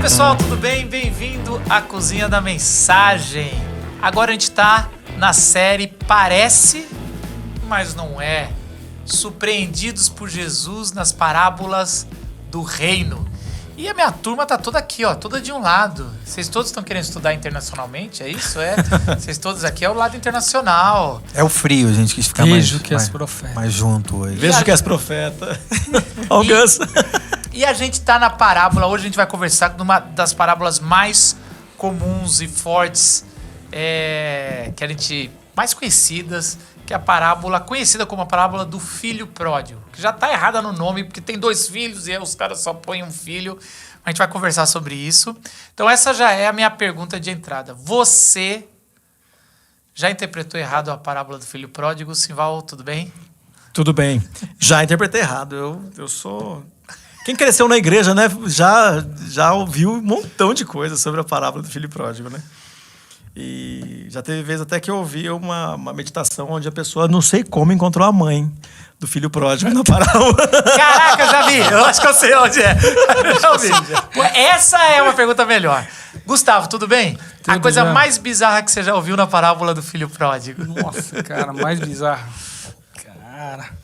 pessoal, tudo bem? Bem-vindo à Cozinha da Mensagem. Agora a gente tá na série Parece, mas não é. Surpreendidos por Jesus nas parábolas do reino. E a minha turma tá toda aqui, ó, toda de um lado. Vocês todos estão querendo estudar internacionalmente, é isso? É? Vocês todos aqui é o lado internacional. É o frio, a gente quis ficar mais junto hoje. Vejo que és profeta. Ó o Ganso. E a gente tá na parábola, hoje a gente vai conversar numa das parábolas mais comuns e fortes, que a gente mais conhecidas, que é a parábola conhecida como a parábola do filho pródigo, que já tá errada no nome, porque tem 2 filhos e aí os caras só põem um filho. A gente vai conversar sobre isso. Então essa já é a minha pergunta de entrada. Você já interpretou errado a parábola do filho pródigo? Simval, tudo bem? Tudo bem. Já interpretei errado. Eu sou... Quem cresceu na igreja, né, já ouviu um montão de coisas sobre a parábola do filho pródigo, né? E já teve vezes até que eu ouvi uma meditação onde a pessoa, não sei como, encontrou a mãe do filho pródigo na parábola. Caraca, eu já vi. Eu acho que eu sei onde é. Eu já ouvi. Essa é uma pergunta melhor. Gustavo, tudo bem? Tudo a coisa já. mais bizarra que você já ouviu na parábola do filho pródigo. Nossa, cara, mais bizarro. Cara...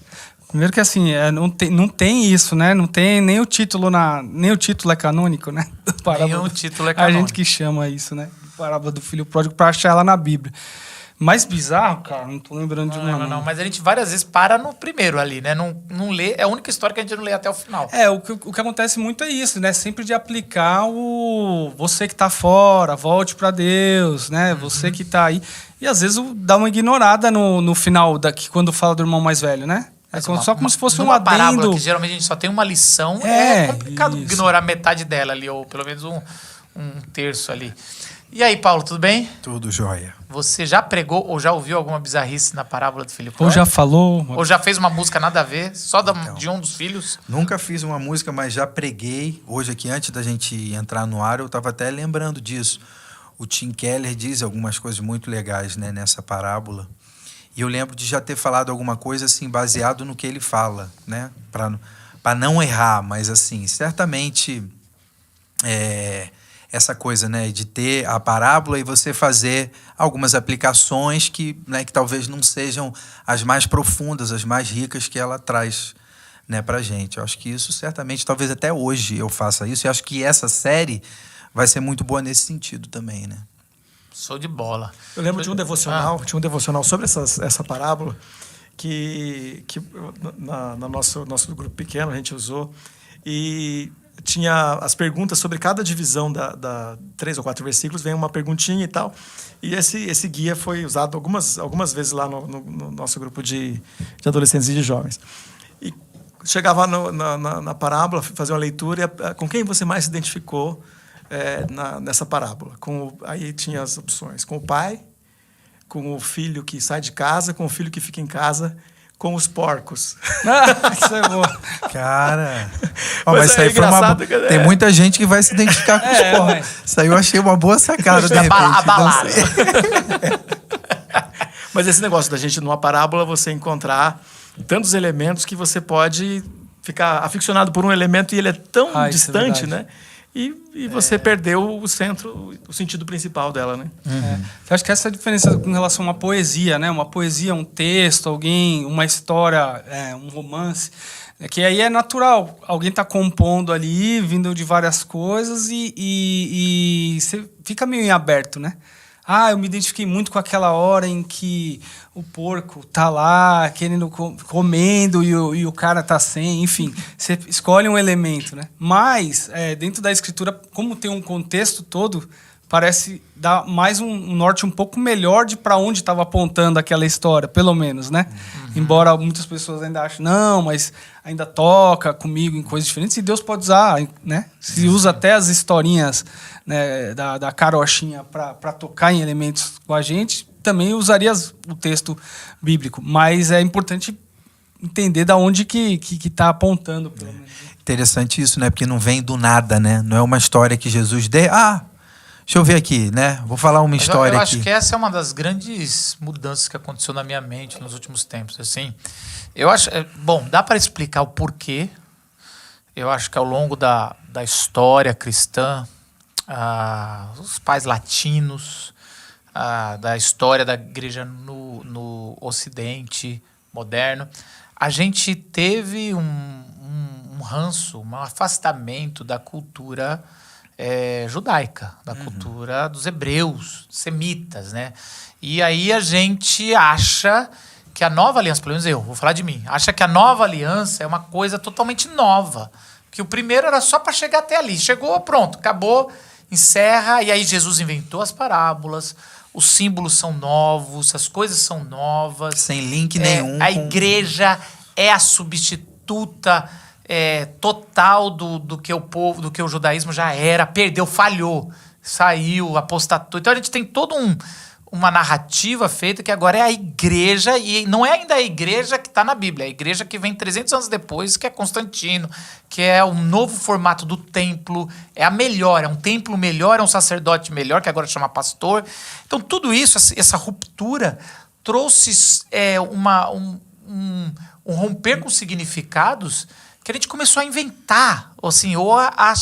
Primeiro que assim, não tem isso, né? Não tem nem o título nem o título é canônico, né? Nenhum título é canônico. A gente que chama isso, né? Parábola do filho pródigo para achar ela na Bíblia. Mais bizarro, cara, não tô lembrando de uma. Não, mas a gente várias vezes para no primeiro ali, né? Não lê, é a única história que a gente não lê até o final. O que acontece muito é isso, né? Sempre de aplicar você que tá fora, volte para Deus, né? Uhum. Você que tá aí. E às vezes dá uma ignorada no final, quando fala do irmão mais velho, né? Só como se fosse um adendo. Parábola que geralmente a gente só tem uma lição, é complicado isso. Ignorar metade dela ali, ou pelo menos um terço ali. E aí, Paulo, tudo bem? Tudo jóia. Você já pregou ou já ouviu alguma bizarrice na parábola do filho pródigo? Ou já falou? Ou já fez uma música nada a ver, só de um dos filhos? Nunca fiz uma música, mas já preguei. Hoje aqui, antes da gente entrar no ar, eu estava até lembrando disso. O Tim Keller diz algumas coisas muito legais, né, nessa parábola. E eu lembro de já ter falado alguma coisa assim, baseado no que ele fala, né? Para não errar, mas assim, certamente essa coisa, né, de ter a parábola e você fazer algumas aplicações que talvez não sejam as mais profundas, as mais ricas que ela traz, né, pra gente. Eu acho que isso certamente, talvez até hoje eu faça isso, e acho que essa série vai ser muito boa nesse sentido também, né? Show de bola. Eu lembro de um devocional sobre essa parábola que no nosso grupo pequeno a gente usou, e tinha as perguntas sobre cada divisão da 3 ou 4 versículos, vem uma perguntinha e tal, e esse guia foi usado algumas vezes lá no nosso grupo de adolescentes e de jovens. E chegava na parábola, fazia uma leitura, e com quem você mais se identificou nessa parábola? Aí tinha as opções: com o pai, com o filho que sai de casa, com o filho que fica em casa, com os porcos. Isso é bom. Cara, mas isso aí foi tem muita gente que vai se identificar com os porcos. Isso aí eu achei uma boa sacada, de repente. Abalado. Mas esse negócio da gente, numa parábola, você encontrar tantos elementos que você pode ficar aficionado por um elemento e ele é tão distante, né? E você perdeu o sentido principal dela, né? Eu acho que essa é a diferença com relação a uma poesia, né? Uma poesia, um texto, uma história, um romance, que aí é natural. Alguém está compondo ali, vindo de várias coisas e você fica meio em aberto, né? Eu me identifiquei muito com aquela hora em que o porco tá lá querendo comendo e o cara tá sem, enfim, você escolhe um elemento, né? Mas dentro da escritura, como tem um contexto todo, parece dar mais um norte um pouco melhor de para onde estava apontando aquela história, pelo menos, né? Embora muitas pessoas ainda achem, não, mas ainda toca comigo em coisas diferentes, e Deus pode usar, né? Se usa até as historinhas, né, da carochinha para tocar em elementos com a gente, também usaria o texto bíblico, mas é importante entender da onde que tá apontando, pelo menos. Interessante isso, né? Porque não vem do nada, né? Não é uma história que Jesus dê. Deixa eu ver aqui, né? Vou falar uma história aqui. Eu acho que essa é uma das grandes mudanças que aconteceu na minha mente nos últimos tempos. Assim, eu acho, dá para explicar o porquê. Eu acho que ao longo da história cristã, os pais latinos, da história da igreja no Ocidente moderno, a gente teve um ranço, um afastamento da cultura judaica, da cultura dos hebreus, semitas, né? E aí a gente acha que a nova aliança, pelo menos eu, vou falar de mim, acha que a nova aliança é uma coisa totalmente nova, que o primeiro era só para chegar até ali. Chegou, pronto, acabou, encerra, e aí Jesus inventou as parábolas, os símbolos são novos, as coisas são novas. Sem link nenhum. A igreja é a substituta total do que o povo, do que o judaísmo já era, perdeu, falhou, saiu, apostatou. Então a gente tem todo uma narrativa feita que agora é a igreja, e não é ainda a igreja que está na Bíblia, é a igreja que vem 300 anos depois, que é Constantino, que é um novo formato do templo, é a melhor, é um templo melhor, é um sacerdote melhor, que agora chama pastor. Então tudo isso, essa ruptura, trouxe um romper com significados que a gente começou a inventar, assim, ou a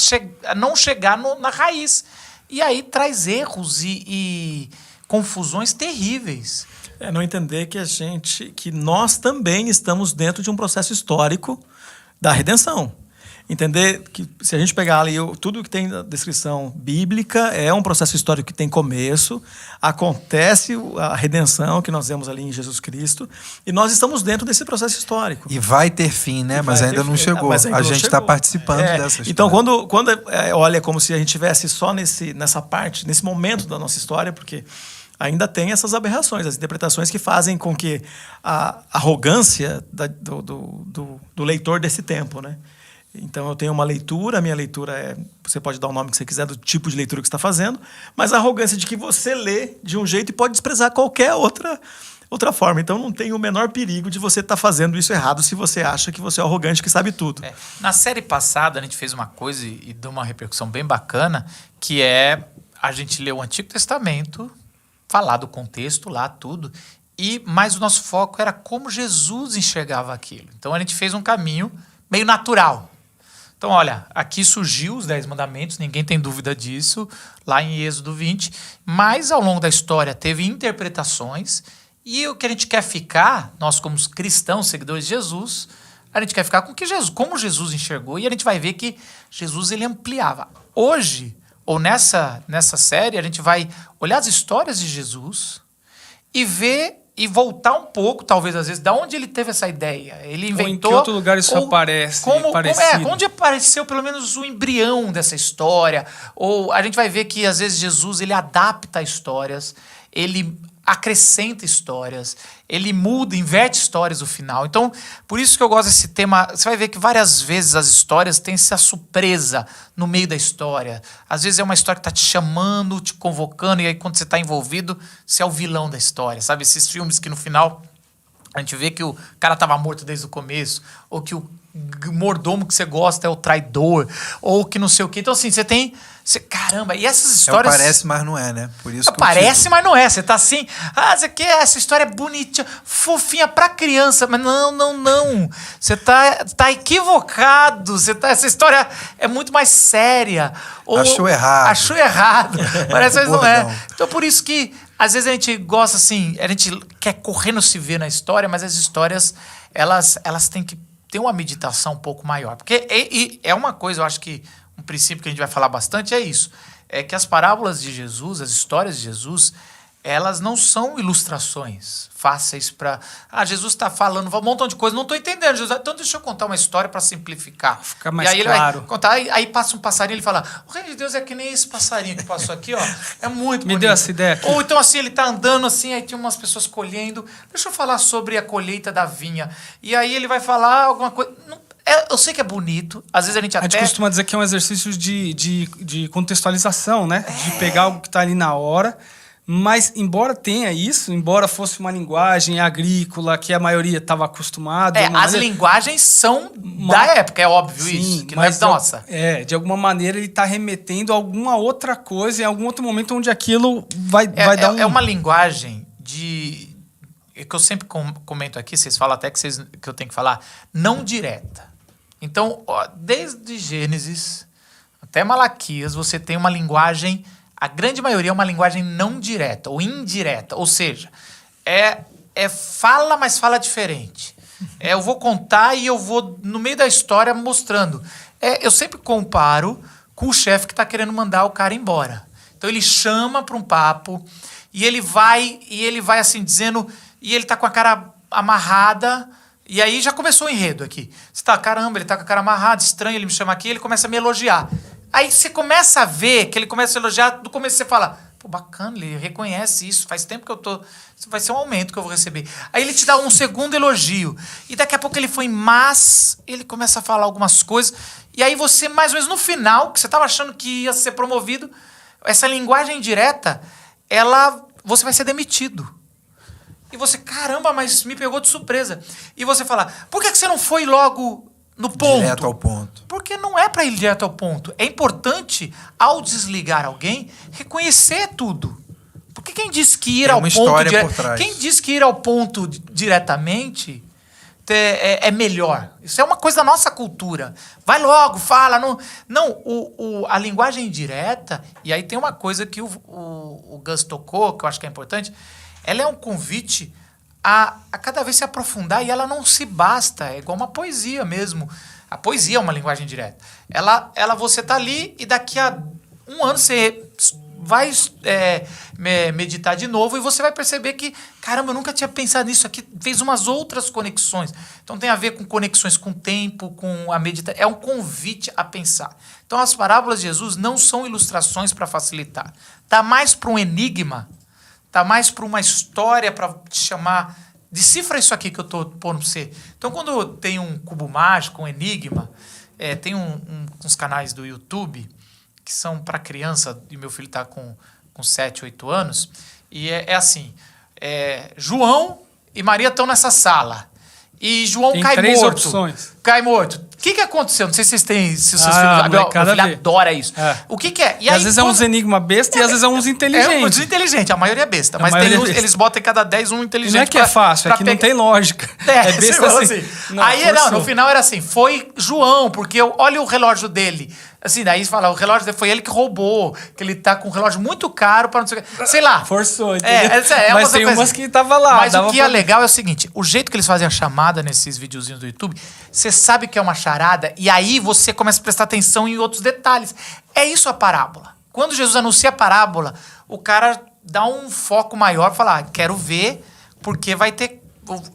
não chegar na raiz. E aí traz erros e confusões terríveis. Não entender que nós também estamos dentro de um processo histórico da redenção. Entender que se a gente pegar ali tudo que tem na descrição bíblica é um processo histórico que tem começo, acontece a redenção que nós vemos ali em Jesus Cristo, e nós estamos dentro desse processo histórico. E vai ter fim, né? Mas ainda não chegou. A gente está participando dessa história. Então, quando olha como se a gente estivesse só nessa parte, nesse momento da nossa história, porque ainda tem essas aberrações, as interpretações que fazem com que a arrogância do leitor desse tempo, né? Então, eu tenho uma leitura, a minha leitura você pode dar o nome que você quiser do tipo de leitura que você está fazendo, mas a arrogância de que você lê de um jeito e pode desprezar qualquer outra forma. Então, não tem o menor perigo de você estar fazendo isso errado se você acha que você é arrogante, que sabe tudo. Na série passada, a gente fez uma coisa e deu uma repercussão bem bacana, que a gente leu o Antigo Testamento, falar do contexto lá, tudo, mas o nosso foco era como Jesus enxergava aquilo. Então, a gente fez um caminho meio natural. Então, olha, aqui surgiu os 10 mandamentos, ninguém tem dúvida disso, lá em Êxodo 20, mas ao longo da história teve interpretações, e o que a gente quer ficar, nós como cristãos, seguidores de Jesus, a gente quer ficar com como Jesus enxergou, e a gente vai ver que Jesus ele ampliava. Hoje, ou nessa série, a gente vai olhar as histórias de Jesus e ver e voltar um pouco, talvez, às vezes, de onde ele teve essa ideia. Ele inventou... Ou em que outro lugar isso aparece? Onde apareceu pelo menos o embrião dessa história. Ou a gente vai ver que, às vezes, Jesus ele adapta histórias, ele acrescenta histórias, ele muda, inverte histórias no final. Então, por isso que eu gosto desse tema. Você vai ver que várias vezes as histórias têm essa surpresa no meio da história. Às vezes é uma história que está te chamando, te convocando, e aí quando você está envolvido, você é o vilão da história. Sabe, esses filmes que no final a gente vê que o cara estava morto desde o começo, ou que o mordomo que você gosta é o traidor, ou que não sei o quê. Então, assim, caramba, e essas histórias... Parece, mas não é, né? Por isso que parece, mas não é. Você tá assim, você quer essa história é bonitinha, fofinha pra criança, mas não. Você tá equivocado. Essa história é muito mais séria. Achou errado. Achou errado. Parece, mas não é. Então, por isso que, às vezes, a gente gosta, assim, a gente quer correndo se ver na história, mas as histórias, elas têm que ter uma meditação um pouco maior. Porque é uma coisa, eu acho que um princípio que a gente vai falar bastante é isso. É que as parábolas de Jesus, as histórias de Jesus, elas não são ilustrações fáceis para... Jesus está falando um montão de coisa, não estou entendendo, Jesus. Então deixa eu contar uma história para simplificar. Fica mais claro. Ele vai contar, aí passa um passarinho, ele fala, o reino de Deus é que nem esse passarinho que passou aqui, ó. É muito bonito. Me deu essa ideia aqui. Ou então assim, ele está andando assim, aí tem umas pessoas colhendo. Deixa eu falar sobre a colheita da vinha. E aí ele vai falar alguma coisa... eu sei que é bonito, às vezes a gente costuma dizer que é um exercício de contextualização, né? De pegar algo que está ali na hora, mas embora tenha isso, embora fosse uma linguagem agrícola que a maioria estava acostumada... as linguagens são da época, é óbvio. Sim, isso, que mas não é nossa. De alguma maneira ele está remetendo a alguma outra coisa, em algum outro momento onde aquilo vai dar um... É uma linguagem que eu sempre comento aqui, vocês falam até que eu tenho que falar, não direta. Então, desde Gênesis, até Malaquias, você tem uma linguagem, a grande maioria é uma linguagem não direta ou indireta. Ou seja, fala, mas fala diferente. Eu vou contar e eu vou, no meio da história, mostrando. Eu sempre comparo com o chefe que está querendo mandar o cara embora. Então ele chama para um papo e ele vai assim dizendo, e ele tá com a cara amarrada, e aí já começou o enredo aqui. Você tá, caramba, ele tá com a cara amarrada, estranho, ele me chama aqui, ele começa a me elogiar. Aí você começa a ver que ele começa a elogiar, do começo você fala, pô, bacana, ele reconhece isso, faz tempo que eu tô... Isso vai ser um aumento que eu vou receber. Aí ele te dá um segundo elogio, e daqui a pouco ele foi, mas ele começa a falar algumas coisas, e aí você, mais ou menos no final, que você tava achando que ia ser promovido, essa linguagem direta, você vai ser demitido. E você, caramba, mas me pegou de surpresa. E você fala, por que você não foi logo no ponto? Direto ao ponto. Porque não é para ir direto ao ponto. É importante, ao desligar alguém, reconhecer tudo. Porque quem disse que ir Tem ao uma ponto... história por trás. Quem disse que ir ao ponto diretamente é melhor. Isso é uma coisa da nossa cultura. Vai logo, fala. A linguagem direta, e aí tem uma coisa que o Gus tocou, que eu acho que é importante, ela é um convite a cada vez se aprofundar, e ela não se basta, é igual uma poesia mesmo. A poesia é uma linguagem direta. Você tá ali e daqui a um ano você vai meditar de novo e você vai perceber que, caramba, eu nunca tinha pensado nisso aqui, fez umas outras conexões. Então tem a ver com conexões com o tempo, com a meditação. É um convite a pensar. Então as parábolas de Jesus não são ilustrações para facilitar. Tá mais para um enigma, tá mais para uma história para te chamar, decifra isso aqui que eu tô pondo para você. Então quando tem um cubo mágico, um enigma, tem uns canais do YouTube que são para criança, e meu filho está com 7, 8 anos, e é assim, João e Maria estão nessa sala, e João tem cai 3 morto. opções. Cai morto. O que aconteceu? Não sei se vocês têm, se os seus Ah, filhos... molecada Meu filho vê. adora isso. O que é? E às vezes é uns enigma besta e às vezes é uns É inteligentes. uns inteligente, a maioria é besta. A Mas maioria tem é besta. eles botam em cada 10 um E inteligente. não é que é fácil, é que não tem lógica. É besta você fala assim. Aí, no final era assim, foi João, porque olha o relógio dele. Assim, daí você fala, o relógio dele foi ele que roubou, que ele tá com um relógio muito caro para não sei o que. Sei lá. Forçou, entendeu? Mas tem umas que tava lá. Mas o que é legal é o seguinte, o jeito que eles fazem a chamada nesses videozinhos do YouTube, você sabe que é uma charada e aí você começa a prestar atenção em outros detalhes. É isso a parábola. Quando Jesus anuncia a parábola, o cara dá um foco maior, fala, quero ver, porque vai ter...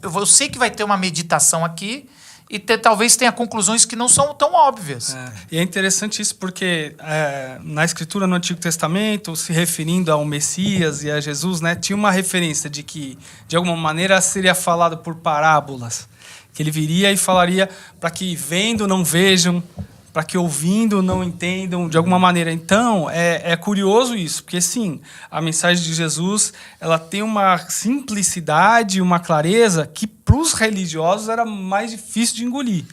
Eu sei que vai ter uma meditação aqui, e talvez tenha conclusões que não são tão óbvias. E é interessante isso porque na Escritura, no Antigo Testamento, se referindo ao Messias e a Jesus, né, tinha uma referência de que, de alguma maneira, seria falado por parábolas. Que ele viria e falaria para que vendo não vejam, para que ouvindo não entendam, de alguma maneira. Então, é curioso isso, porque sim, a mensagem de Jesus ela tem uma simplicidade, uma clareza que para os religiosos era mais difícil de engolir.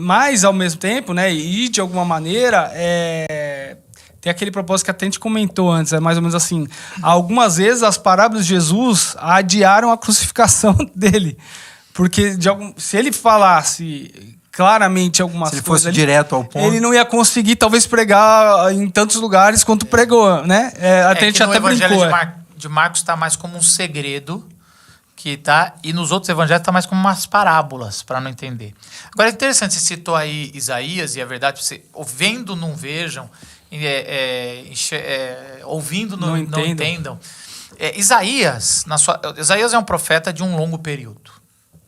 Mas, ao mesmo tempo, né, e de alguma maneira, tem aquele propósito que até a gente comentou antes, é mais ou menos assim, algumas vezes as parábolas de Jesus adiaram a crucificação dele, porque se ele falasse claramente algumas coisas... Se ele fosse direto ao ponto... Ele não ia conseguir, talvez, pregar em tantos lugares quanto pregou, né? A gente até brincou. De Marcos está mais como um segredo, e nos outros evangelhos está mais como umas parábolas, para não entender. Agora, é interessante, você citou aí Isaías, e é verdade, você, vendo não vejam, ouvindo não entendam. Isaías é um profeta de um longo período.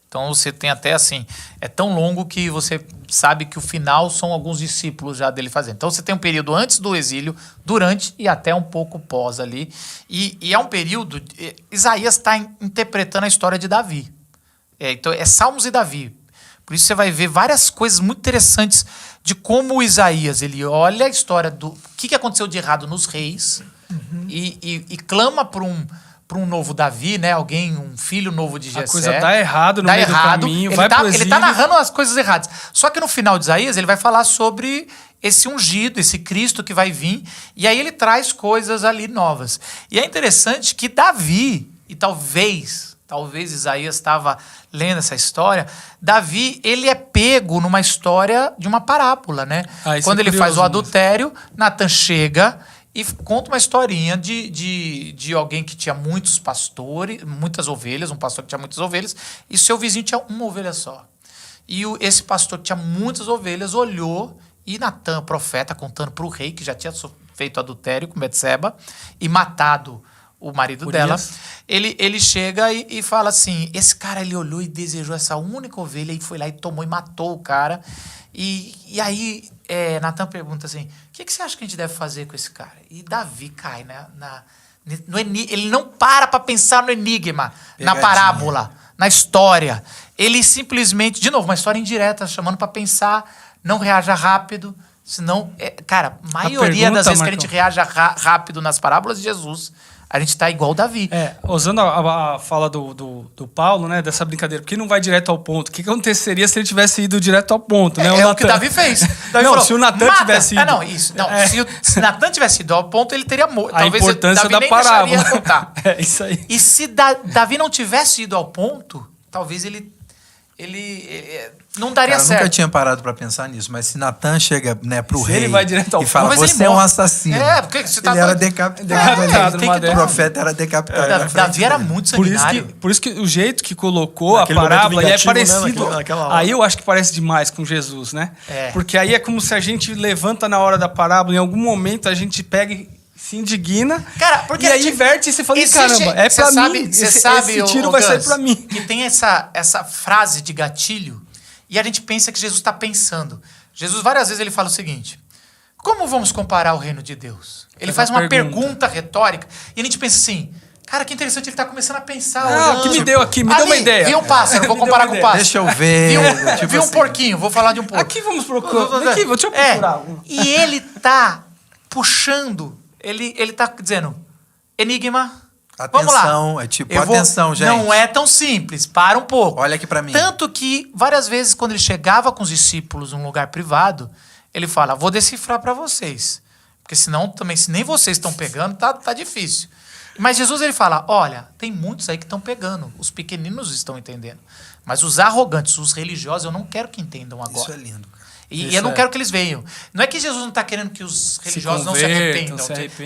Então você tem até assim, é tão longo que você sabe que o final são alguns discípulos já dele fazendo. Então você tem um período antes do exílio, durante e até um pouco pós ali. E é um período, Isaías está interpretando a história de Davi. Então é Salmos e Davi. Por isso você vai ver várias coisas muito interessantes de como Isaías, ele olha a história do que aconteceu de errado nos reis e clama por um novo Davi, né? Um filho novo de Jessé. A coisa dá errado no meio do caminho, ele tá narrando as coisas erradas. Só que no final de Isaías, ele vai falar sobre esse ungido, esse Cristo que vai vir, e aí ele traz coisas ali novas. E é interessante que Davi, e talvez Isaías estava lendo essa história, Davi, ele é pego numa história de uma parábola, né? Quando ele faz o adultério, Natan chega e conta uma historinha de alguém que tinha muitos pastores, muitas ovelhas, um pastor que tinha muitas ovelhas, e seu vizinho tinha uma ovelha só. E esse pastor que tinha muitas ovelhas olhou, e Natan, profeta, contando para o rei, que já tinha feito adultério com Betseba e matado o marido dela, ele chega e fala assim, esse cara, ele olhou e desejou essa única ovelha e foi lá e tomou e matou o cara. E aí Natan pergunta assim, o que você acha que a gente deve fazer com esse cara? E Davi cai, né? Ele não para pensar no enigma, na parábola, na história. Ele simplesmente, de novo, uma história indireta, chamando para pensar, não reaja rápido, senão... cara, a maioria das vezes que a gente reaja rápido nas parábolas de Jesus, a gente tá igual Davi. Usando a fala do Paulo, né, dessa brincadeira, porque não vai direto ao ponto. O que aconteceria se ele tivesse ido direto ao ponto? Né? O que Davi fez. Davi não, falou, se o Natan tivesse ido... Se Natan tivesse ido ao ponto, ele teria morto. A Talvez importância Davi da parábola. É isso aí. E se Davi não tivesse ido ao ponto, talvez ele não daria certo. Eu nunca tinha parado para pensar nisso, mas se Natan chega, né, pro rei ele vai direto ao e fala, você é um assassino. Porque você tá ele era decapitado. O profeta era decapitado. Davi era muito sanguinário. Por isso que o jeito que colocou a parábola é parecido. Né, aí eu acho que parece demais com Jesus, né? Porque aí é como se a gente levanta na hora da parábola, em algum momento a gente pega e se indigna, cara, porque e aí inverte e você fala, caramba, é pra mim. Você sabe, esse tiro vai sair pra mim. Que tem essa frase de gatilho e a gente pensa que Jesus está pensando. Jesus, várias vezes, ele fala o seguinte, como vamos comparar o reino de Deus? Ele faz uma pergunta retórica e a gente pensa assim, cara, que interessante, ele está começando a pensar. O que me deu uma ideia. Vi um pássaro, vou comparar com o pássaro. Deixa eu ver. Vi um porquinho, vou falar de um porco. Aqui vamos procurar. Deixa eu procurar. E ele tá puxando... Ele tá dizendo, enigma, vamos lá. Atenção, gente. Não é tão simples, para um pouco. Olha aqui pra mim. Tanto que, várias vezes, quando ele chegava com os discípulos num lugar privado, ele fala, vou decifrar para vocês. Porque senão, também, se nem vocês estão pegando, tá difícil. Mas Jesus, ele fala, olha, tem muitos aí que estão pegando, os pequeninos estão entendendo. Mas os arrogantes, os religiosos, eu não quero que entendam agora. Isso é lindo, cara. E eu não quero que eles venham. Não é que Jesus não está querendo que os religiosos não se arrependam.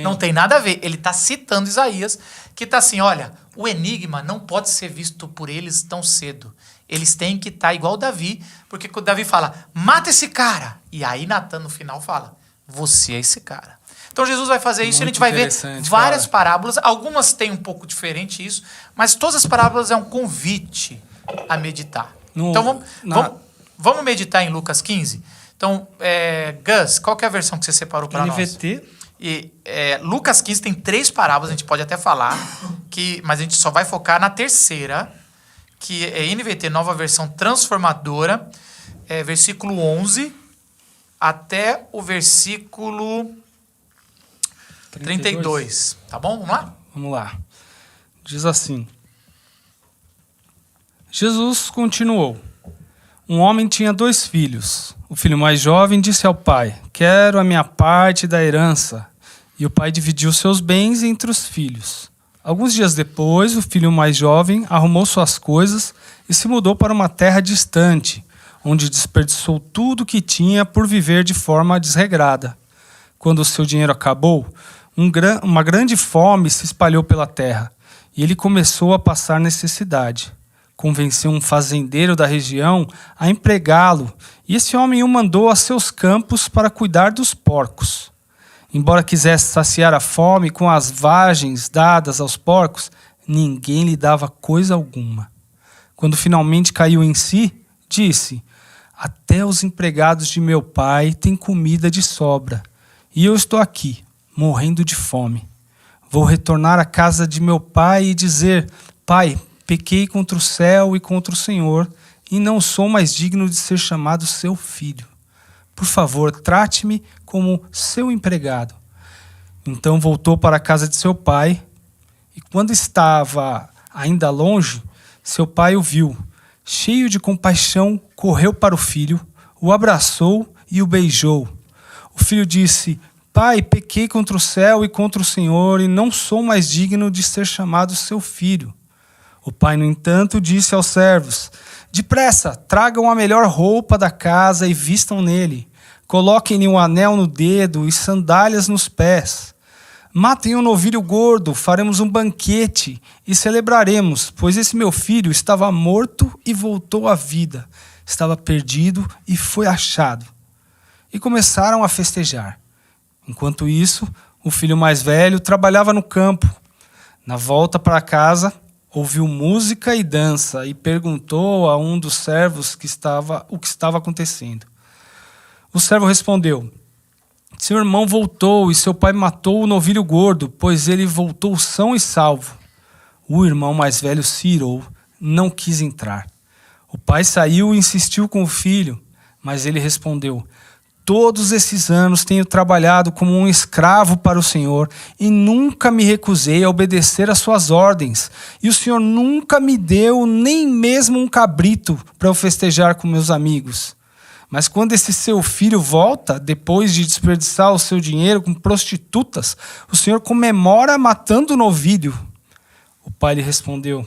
Não tem nada a ver. Ele está citando Isaías, que está assim, olha, o enigma não pode ser visto por eles tão cedo. Eles têm que estar igual Davi, porque quando Davi fala, mata esse cara. E aí Natan no final fala, você é esse cara. Então Jesus vai fazer isso e a gente vai ver várias parábolas. Algumas têm um pouco diferente isso, mas todas as parábolas é um convite a meditar. Então vamos meditar em Lucas 15? Então, Gus, qual que é a versão que você separou para nós? NVT. Lucas 15 tem 3 parábolas, a gente pode até falar, mas a gente só vai focar na terceira, que é NVT, nova versão transformadora, versículo 11 até o versículo 32. Tá bom? Vamos lá? Vamos lá. Diz assim. Jesus continuou. Um homem tinha 2 filhos. O filho mais jovem disse ao pai, quero a minha parte da herança. E o pai dividiu seus bens entre os filhos. Alguns dias depois, o filho mais jovem arrumou suas coisas e se mudou para uma terra distante, onde desperdiçou tudo o que tinha por viver de forma desregrada. Quando o seu dinheiro acabou, uma grande fome se espalhou pela terra e ele começou a passar necessidade. Convenceu um fazendeiro da região a empregá-lo, e esse homem o mandou a seus campos para cuidar dos porcos. Embora quisesse saciar a fome com as vagens dadas aos porcos, ninguém lhe dava coisa alguma. Quando finalmente caiu em si, disse, até os empregados de meu pai têm comida de sobra, e eu estou aqui, morrendo de fome. Vou retornar à casa de meu pai e dizer, pai, pequei contra o céu e contra o Senhor, e não sou mais digno de ser chamado seu filho. Por favor, trate-me como seu empregado. Então voltou para a casa de seu pai, e quando estava ainda longe, seu pai o viu. Cheio de compaixão, correu para o filho, o abraçou e o beijou. O filho disse, pai, pequei contra o céu e contra o Senhor, e não sou mais digno de ser chamado seu filho. O pai, no entanto, disse aos servos, Depressa, tragam a melhor roupa da casa e vistam nele. Coloquem-lhe um anel no dedo e sandálias nos pés. Matem um novilho gordo, faremos um banquete e celebraremos, pois esse meu filho estava morto e voltou à vida. Estava perdido e foi achado. E começaram a festejar. Enquanto isso, o filho mais velho trabalhava no campo. Na volta para casa, ouviu música e dança e perguntou a um dos servos o que estava acontecendo. O servo respondeu: seu irmão voltou e seu pai matou o novilho gordo, pois ele voltou são e salvo. O irmão mais velho se irou, não quis entrar. O pai saiu e insistiu com o filho, mas ele respondeu: todos esses anos tenho trabalhado como um escravo para o Senhor e nunca me recusei a obedecer às suas ordens. E o Senhor nunca me deu nem mesmo um cabrito para eu festejar com meus amigos. Mas quando esse seu filho volta, depois de desperdiçar o seu dinheiro com prostitutas, o Senhor comemora matando o novilho. O pai lhe respondeu: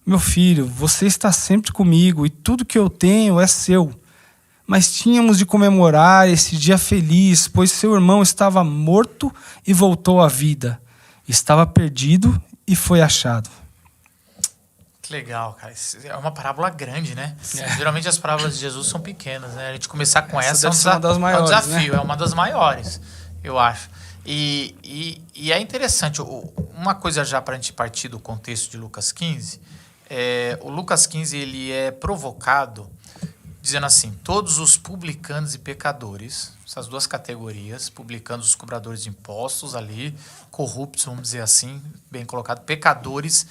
meu filho, você está sempre comigo e tudo que eu tenho é seu. Mas tínhamos de comemorar esse dia feliz, pois seu irmão estava morto e voltou à vida. Estava perdido e foi achado. Que legal, cara. Isso é uma parábola grande, né? Geralmente as parábolas de Jesus são pequenas, né? A gente começar com essa é uma das maiores, é um desafio, né? É uma das maiores, eu acho. E é interessante, uma coisa já para a gente partir do contexto de Lucas 15, o Lucas 15 ele é provocado dizendo assim: todos os publicanos e pecadores, essas duas categorias, publicanos, os cobradores de impostos ali, corruptos, vamos dizer assim, bem colocado, pecadores,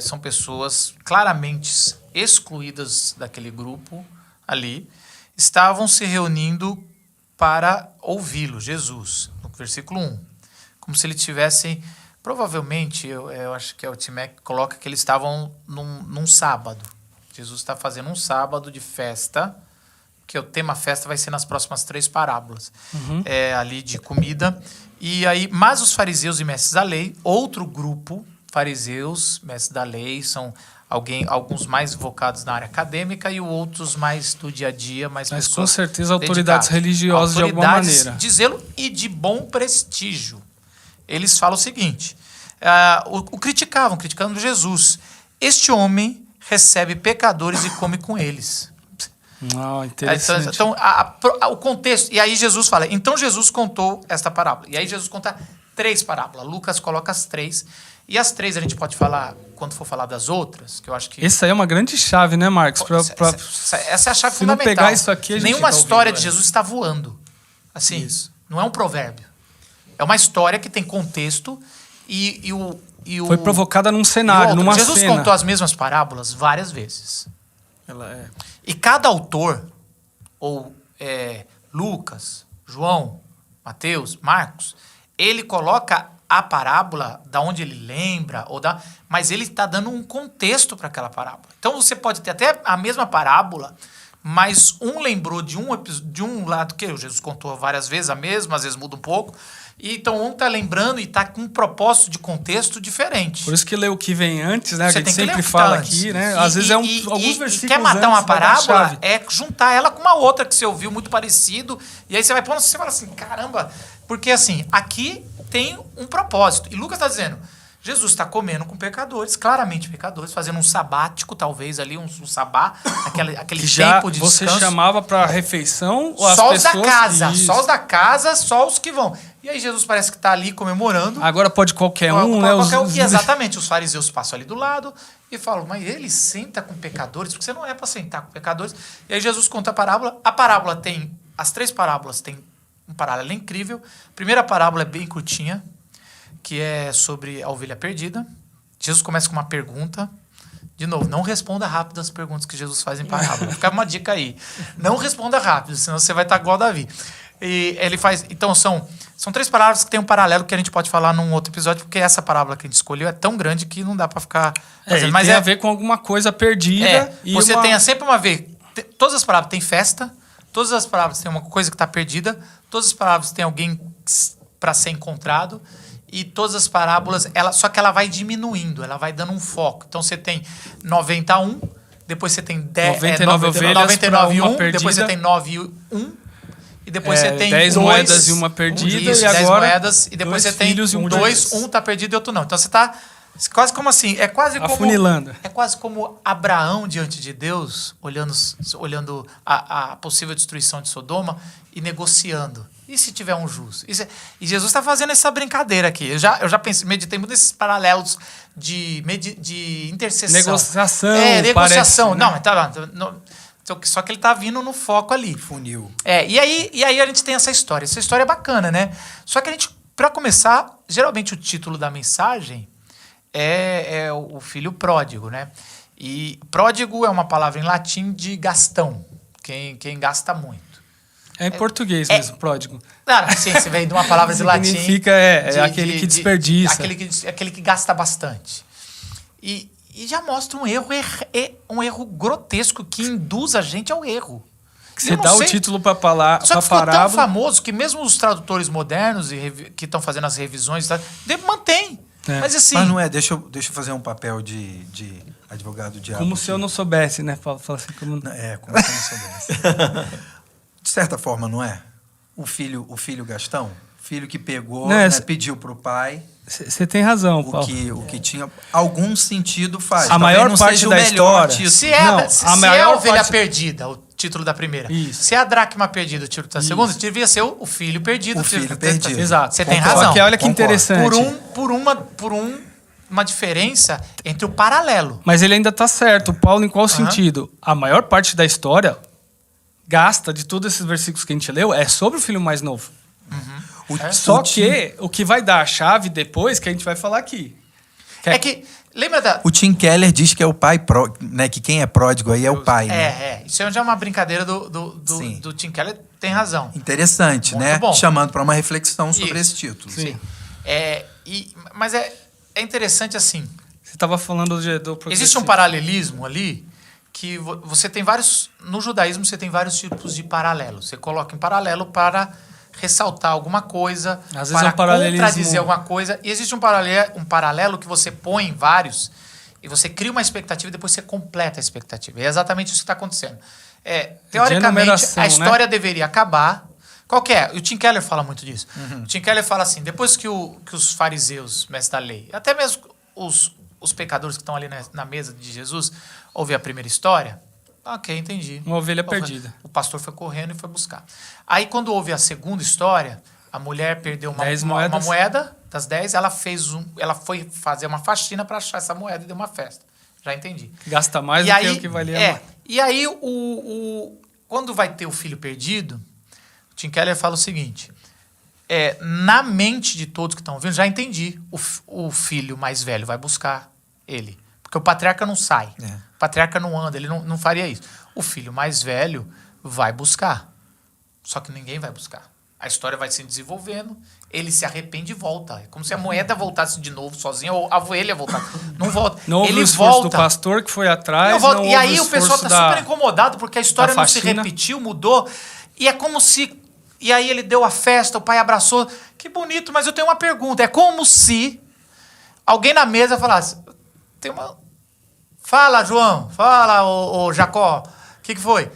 são pessoas claramente excluídas daquele grupo ali, estavam se reunindo para ouvi-lo, Jesus, no versículo 1. Como se ele tivessem, provavelmente, eu acho que é o Timé que coloca que eles estavam num sábado. Jesus está fazendo um sábado de festa, que o tema festa vai ser nas próximas 3 parábolas, ali de comida. E aí, mas os fariseus e mestres da lei, outro grupo, fariseus, mestres da lei, são alguns mais focados na área acadêmica e outros mais do dia a dia, mais mas pessoas com certeza autoridades religiosas de alguma maneira. De zelo e de bom prestígio. Eles falam o seguinte, criticando Jesus. Este homem recebe pecadores e come com eles. Interessante. Então, o contexto... E aí Jesus fala... Então Jesus contou esta parábola. E aí Jesus conta 3 parábolas. Lucas coloca as 3. E as 3 a gente pode falar quando for falar das outras, que eu acho que... Essa aí é uma grande chave, né, Marcos? Essa é a chave se fundamental. Se não pegar isso aqui, a gente nenhuma história de Jesus está voando. Assim, isso. Não é um provérbio. É uma história que tem contexto foi provocada num cenário, numa cena. Jesus contou as mesmas parábolas várias vezes. E cada autor, ou Lucas, João, Mateus, Marcos, ele coloca a parábola da onde ele lembra, mas ele está dando um contexto para aquela parábola. Então você pode ter até a mesma parábola, mas um lembrou de um lado que Jesus contou várias vezes a mesma, às vezes muda um pouco. E então um está lembrando e está com um propósito de contexto diferente. Por isso que lê o que vem antes, né? Você a gente tem que sempre fala aqui, né? Às vezes alguns versículos. E quer matar uma parábola, juntar ela com uma outra que você ouviu muito parecido. E aí você vai pondo, você fala assim, caramba, porque assim, aqui tem um propósito. E Lucas está dizendo, Jesus está comendo com pecadores, claramente pecadores, fazendo um sabático, talvez ali, um sabá, aquele tempo de descanso. Você chamava para refeição ou só as pessoas... Só os da casa, só os que vão. E aí Jesus parece que está ali comemorando. Agora pode qualquer um, né? E exatamente, os fariseus passam ali do lado e falam, mas ele senta com pecadores, porque você não é para sentar com pecadores. E aí Jesus conta a parábola. A parábola tem, as 3 parábolas têm um paralelo incrível. A primeira parábola é bem curtinha, que é sobre a ovelha perdida. Jesus começa com uma pergunta. De novo, não responda rápido as perguntas que Jesus faz em parábola. Fica uma dica aí. Não responda rápido, senão você vai estar igual a Davi. E ele faz... Então, são 3 parábolas que tem um paralelo que a gente pode falar num outro episódio, porque essa parábola que a gente escolheu é tão grande que não dá para ficar... Mas tem a ver com alguma coisa perdida. Você tem sempre uma vez... Todas as parábolas têm festa, todas as parábolas têm uma coisa que está perdida, todas as parábolas têm alguém para ser encontrado, e todas as parábolas, só que ela vai diminuindo, ela vai dando um foco. Então você tem 91, depois você tem 99 ovelhas 99 e pra 1, uma perdida. depois você tem 9 e 1, e depois você tem 10 dois, moedas e uma perdida, isso, e 10 agora moedas, e depois dois você tem filhos e um dois, deles. um tá perdido e outro não. Então você tá quase como assim, é quase como Afunilando. é quase como Abraão diante de Deus, olhando a possível destruição de Sodoma e negociando. E se tiver um justo? E Jesus está fazendo essa brincadeira aqui. Eu já pensei, meditei muito nesses paralelos de intercessão. Negociação, negociação. parece, né? Não, tá, só que ele tá vindo no foco ali. Funil. E aí a gente tem essa história. Essa história é bacana, né? Só que a gente, para começar, geralmente o título da mensagem é o filho pródigo, né? E pródigo é uma palavra em latim de gastão, quem gasta muito. É em português mesmo, pródigo. Sim, você veio de uma palavra de latim. Significa aquele que desperdiça. Aquele que gasta bastante. E já mostra um erro grotesco que induz a gente ao erro. Você dá o título para parábola. Só que ficou tão famoso que mesmo os tradutores modernos que estão fazendo as revisões mantém. Mas assim... Mas não é, deixa eu fazer um papel de advogado diabo. Como se eu não soubesse, né? Fala assim, como se eu não soubesse. De certa forma, não é? O filho Gastão, filho que pegou, pediu pro pai. Você tem razão, Paulo. O que tinha algum sentido faz. A maior parte da história. Se é a ovelha perdida, o título da primeira. Isso. Se é a dracma perdida, o título da segunda, devia ser o filho perdido. O filho perdido. Exato. Você tem razão. Só que olha que interessante. Por uma diferença entre o paralelo. Mas ele ainda tá certo. Paulo, em qual sentido? A maior parte da história gasta de todos esses versículos que a gente leu é sobre o filho mais novo. Só que o que vai dar a chave depois que a gente vai falar aqui. Lembra O Tim Keller diz que é o pai, né? Que quem é pródigo aí é o pai, né? Isso já é uma brincadeira do Tim Keller, tem razão. Interessante, muito né? Bom. Chamando para uma reflexão sobre esse título. Sim. Mas é interessante assim. Você estava falando do existe um paralelismo ali que você tem vários... No judaísmo você tem vários tipos de paralelo. Você coloca em paralelo para ressaltar alguma coisa, às vezes para é um paralelismo... contradizer alguma coisa. E existe um paralelo que você põe em vários e você cria uma expectativa e depois você completa a expectativa. E é exatamente isso que está acontecendo. Teoricamente, a história deveria acabar. Qual que é? O Tim Keller fala muito disso. O Tim Keller fala assim, depois que os fariseus, mestres da lei, até mesmo os pecadores que estão ali na mesa de Jesus, ouvem a primeira história. Ok, entendi. Uma ovelha perdida. O pastor foi correndo e foi buscar. Aí, quando houve a segunda história, a mulher perdeu uma moeda das 10, ela foi fazer uma faxina para achar essa moeda e deu uma festa. Já entendi. Gasta mais do que o que valia. E aí, quando vai ter o filho perdido, o Tim Keller fala o seguinte, na mente de todos que estão ouvindo, já entendi, o filho mais velho vai buscar ele. Porque o patriarca não sai. O patriarca não anda, ele não faria isso. O filho mais velho vai buscar. Só que ninguém vai buscar. A história vai se desenvolvendo, ele se arrepende e volta. É como se a moeda voltasse de novo sozinha, ou a ovelha voltasse. Não volta. Não houve ele o esforço volta. do pastor que foi atrás. E aí o pessoal está super incomodado, porque a história não se repetiu, mudou. E é como se... E aí ele deu a festa, o pai abraçou. Que bonito, mas eu tenho uma pergunta. É como se alguém na mesa falasse... Fala, João. Fala, ô Jacó. O que foi?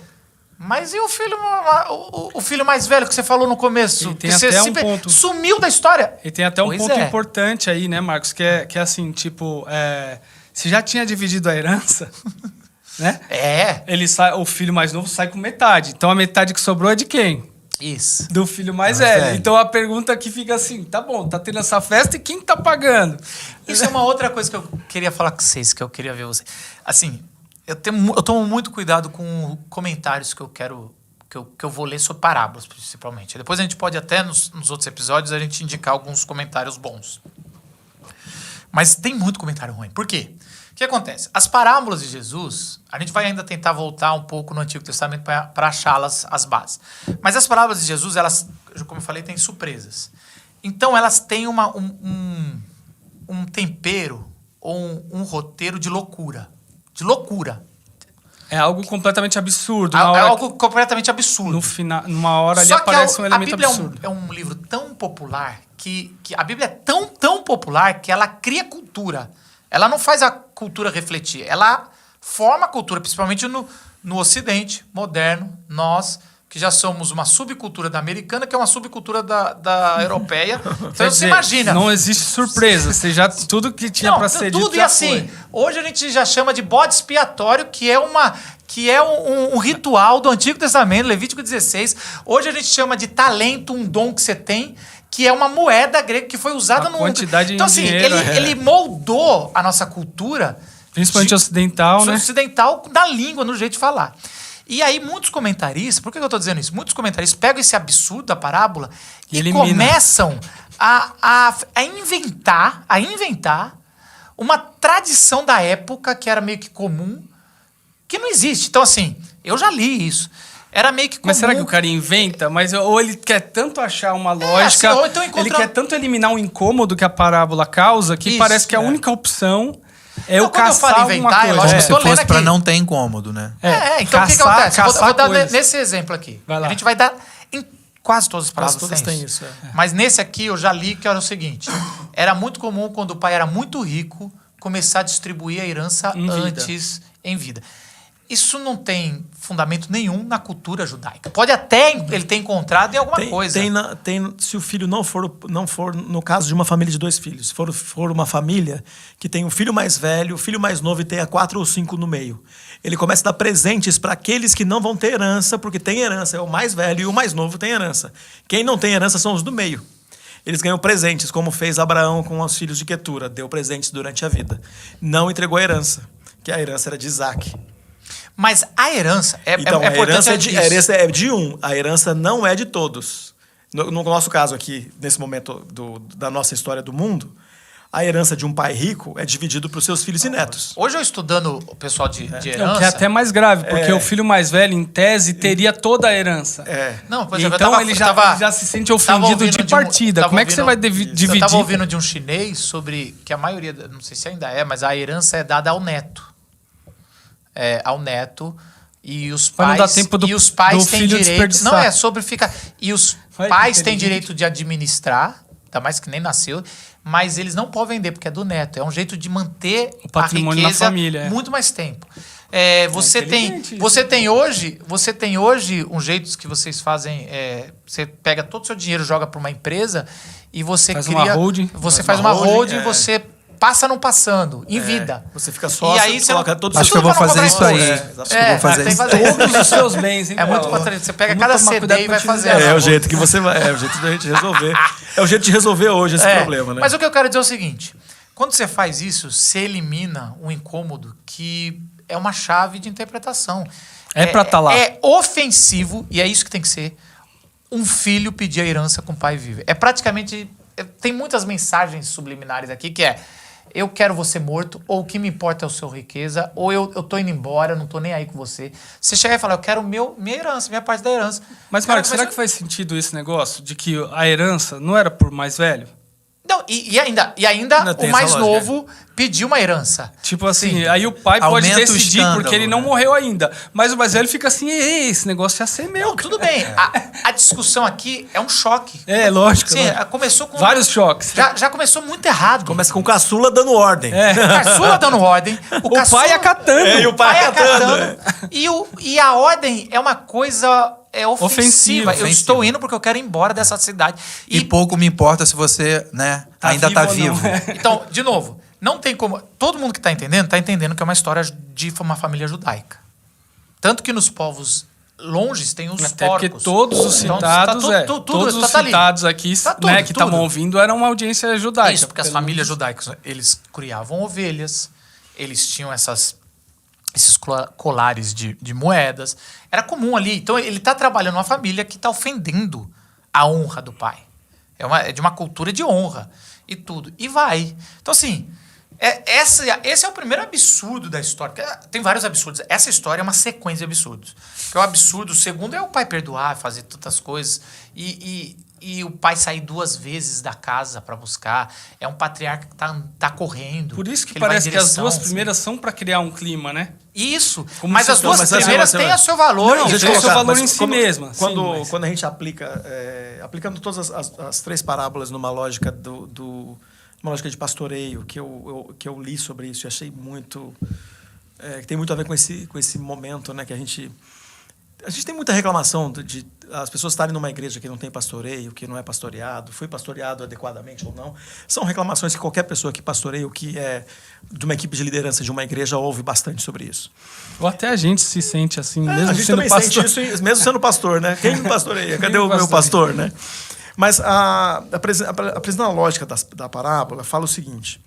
Mas e o filho mais velho que você falou no começo? Tem até um ponto. Sumiu da história. E tem até um ponto importante aí, né, Marcos? Que é assim, tipo... Você já tinha dividido a herança... Né? O filho mais novo sai com metade. Então a metade que sobrou é de quem? Isso. Do filho mais velho. Então a pergunta que fica assim, tá bom, tá tendo essa festa e quem tá pagando? Isso é uma outra coisa que eu queria falar com vocês, que eu queria ver vocês. Assim, eu tomo muito cuidado com comentários que eu vou ler sobre parábolas, principalmente. Depois a gente pode até, nos outros episódios, a gente indicar alguns comentários bons. Mas tem muito comentário ruim. Por quê? O que acontece? As parábolas de Jesus, a gente vai ainda tentar voltar um pouco no Antigo Testamento para achá-las, as bases. Mas as parábolas de Jesus, elas, como eu falei, têm surpresas. Então, elas têm um tempero ou um roteiro de loucura. De loucura. É algo completamente absurdo. É algo completamente absurdo. No final, numa hora ali aparece um elemento absurdo. É um livro tão popular que a Bíblia é tão popular que ela cria cultura. Ela não faz a cultura refletir, ela forma a cultura, principalmente no Ocidente moderno, nós que já somos uma subcultura da americana, que é uma subcultura da europeia. Então você imagina. Não existe surpresa. Você já, tudo que tinha para ser dito tudo e já assim. foi. Hoje a gente já chama de bode expiatório, que é um ritual do Antigo Testamento, Levítico 16. Hoje a gente chama de talento, um dom que você tem, que é uma moeda grega que foi usada no quantidade Então, de assim, dinheiro, ele moldou a nossa cultura. Principalmente ocidental, né? Ocidental na língua, no jeito de falar. E aí, muitos comentaristas, por que eu estou dizendo isso? Muitos comentaristas pegam esse absurdo da parábola e começam a inventar uma tradição da época que era meio que comum, que não existe. Então, assim, eu já li isso. Era meio que comum. Mas será que o cara inventa? Ou ele quer tanto achar uma lógica, assim, ou então ele quer tanto eliminar um incômodo que a parábola causa, que parece que a única opção é eu caçar alguma coisa. Como se fosse para não ter incômodo, né? Então o que acontece? Vou dar nesse exemplo aqui. A gente vai dar em quase todas as parábolas tem isso. Mas nesse aqui eu já li que era o seguinte. Era muito comum quando o pai era muito rico começar a distribuir a herança antes em vida. Isso não tem fundamento nenhum na cultura judaica. Pode até ele ter encontrado em alguma coisa. Se o filho não for, no caso de uma família de 2 filhos, for uma família que tem um filho mais velho, o filho mais novo e tenha 4 ou 5 no meio, ele começa a dar presentes para aqueles que não vão ter herança, porque tem herança, é o mais velho e o mais novo tem herança. Quem não tem herança são os do meio. Eles ganham presentes, como fez Abraão com os filhos de Quetura, deu presentes durante a vida. Não entregou a herança, que a herança era de Isaac. Mas a herança é então, a importante. A herança é de um, a herança não é de todos. No nosso caso aqui, nesse momento da nossa história do mundo, a herança de um pai rico é dividido para os seus filhos e netos. Hoje eu estudando o pessoal de herança... O que é até mais grave, porque o filho mais velho, em tese, teria toda a herança. Não, por exemplo, então ele já se sente ofendido de partida. Como é que você vai dividir? Eu estava ouvindo de um chinês sobre que a maioria, não sei se ainda é, mas a herança é dada ao neto. Ao neto e os pais, não dá tempo do têm filho direito. Não é sobre ficar. E os pais têm direito de administrar, ainda mais que nem nasceu, mas eles não podem vender porque é do neto. É um jeito de manter o patrimônio a riqueza na família, muito mais tempo. Você tem hoje um jeito que vocês fazem. Você pega todo o seu dinheiro, joga para uma empresa e você faz cria. Uma holding. Você faz uma holding e você passa não passando, em vida. Você fica sócio, e aí você coloca todos Acho que eu vou fazer isso aí. Todos os seus bens, hein? É muito importante. Você pega cada CD e vai fazer. É o jeito que você vai. É o jeito da gente resolver. É o jeito de resolver hoje esse problema, né? Mas o que eu quero dizer é o seguinte: quando você faz isso, você elimina um incômodo que é uma chave de interpretação. Pra estar lá. É ofensivo, e é isso que tem que ser, um filho pedir a herança com o pai vivo. É praticamente. Tem muitas mensagens subliminares aqui que eu quero você morto, ou o que me importa é a sua riqueza, ou eu tô indo embora, não tô nem aí com você. Você chega e fala, eu quero minha herança, minha parte da herança. Mas, Marcos, será que faz sentido esse negócio de que a herança não era por mais velho? Não, e ainda o mais novo pediu uma herança. Tipo assim, aí o pai pode decidir, porque ele não morreu ainda. Mas o mais velho fica assim, esse negócio ia ser meu. Não, tudo bem. A discussão aqui é um choque. Lógico. Sim, começou com... Vários choques. Já começou muito errado. Começa com o caçula dando ordem. O caçula dando ordem. O pai acatando. E o pai acatando. E a ordem é uma coisa... ofensiva. Eu estou indo porque eu quero ir embora dessa cidade. E pouco me importa se você, ainda tá vivo. Então, de novo, não tem como... Todo mundo que está entendendo que é uma história de uma família judaica. Tanto que nos povos longes tem os até porcos. Porque todos os citados, todos os citados aqui, que estavam ouvindo, eram uma audiência judaica. Isso, porque as famílias judaicas, eles criavam ovelhas, eles tinham esses colares de moedas. Era comum ali. Então, ele está trabalhando uma família que está ofendendo a honra do pai. É de uma cultura de honra e tudo. E vai. Então, assim, esse é o primeiro absurdo da história. Tem vários absurdos. Essa história é uma sequência de absurdos. Porque o absurdo, o segundo, é o pai perdoar, fazer tantas coisas. E o pai sair 2 vezes da casa para buscar. É um patriarca que tá correndo. Por isso que parece que as 2 primeiras são para criar um clima, né? Isso. Mas as 2 primeiras têm o seu valor. Não, tem o seu valor em si mesma. Quando a gente aplicando todas as 3 parábolas numa lógica uma lógica de pastoreio, que eu li sobre isso e achei muito que tem muito a ver com esse momento, né, que a gente tem muita reclamação de as pessoas estarem numa igreja que não tem pastoreio, que não é pastoreado, foi pastoreado adequadamente ou não. São reclamações que qualquer pessoa que pastoreia ou que é de uma equipe de liderança de uma igreja ouve bastante sobre isso. Ou até a gente se sente assim, mesmo a gente sendo também pastor. sente isso, mesmo sendo pastor, né? Quem me pastoreia? Cadê o meu pastor, né? Mas a apresentando a lógica da parábola fala o seguinte,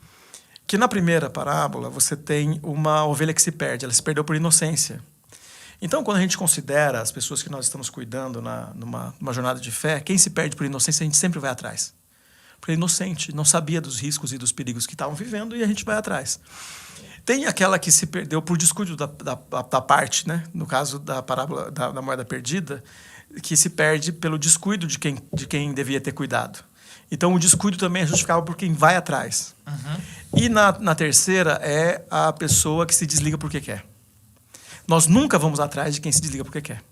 que na primeira parábola você tem uma ovelha que se perde, ela se perdeu por inocência. Então, quando a gente considera as pessoas que nós estamos cuidando numa jornada de fé, quem se perde por inocência, a gente sempre vai atrás. Porque é inocente, não sabia dos riscos e dos perigos que estavam vivendo e a gente vai atrás. Tem aquela que se perdeu por descuido da parte, né? No caso da parábola da moeda perdida, que se perde pelo descuido de quem devia ter cuidado. Então, o descuido também é justificável por quem vai atrás. E na terceira é a pessoa que se desliga porque quer. Nós nunca vamos atrás de quem se desliga porque quer.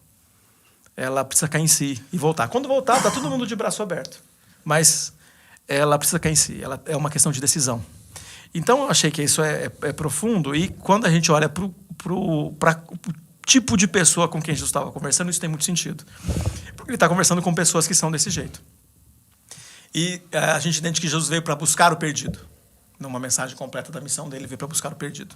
Ela precisa cair em si e voltar. Quando voltar, está todo mundo de braço aberto. Mas ela precisa cair em si. Ela é uma questão de decisão. Então, eu achei que isso é profundo. E quando a gente olha para o tipo de pessoa com quem Jesus estava conversando, isso tem muito sentido. Porque ele está conversando com pessoas que são desse jeito. E a gente entende que Jesus veio para buscar o perdido. Numa mensagem completa da missão dele, veio para buscar o perdido.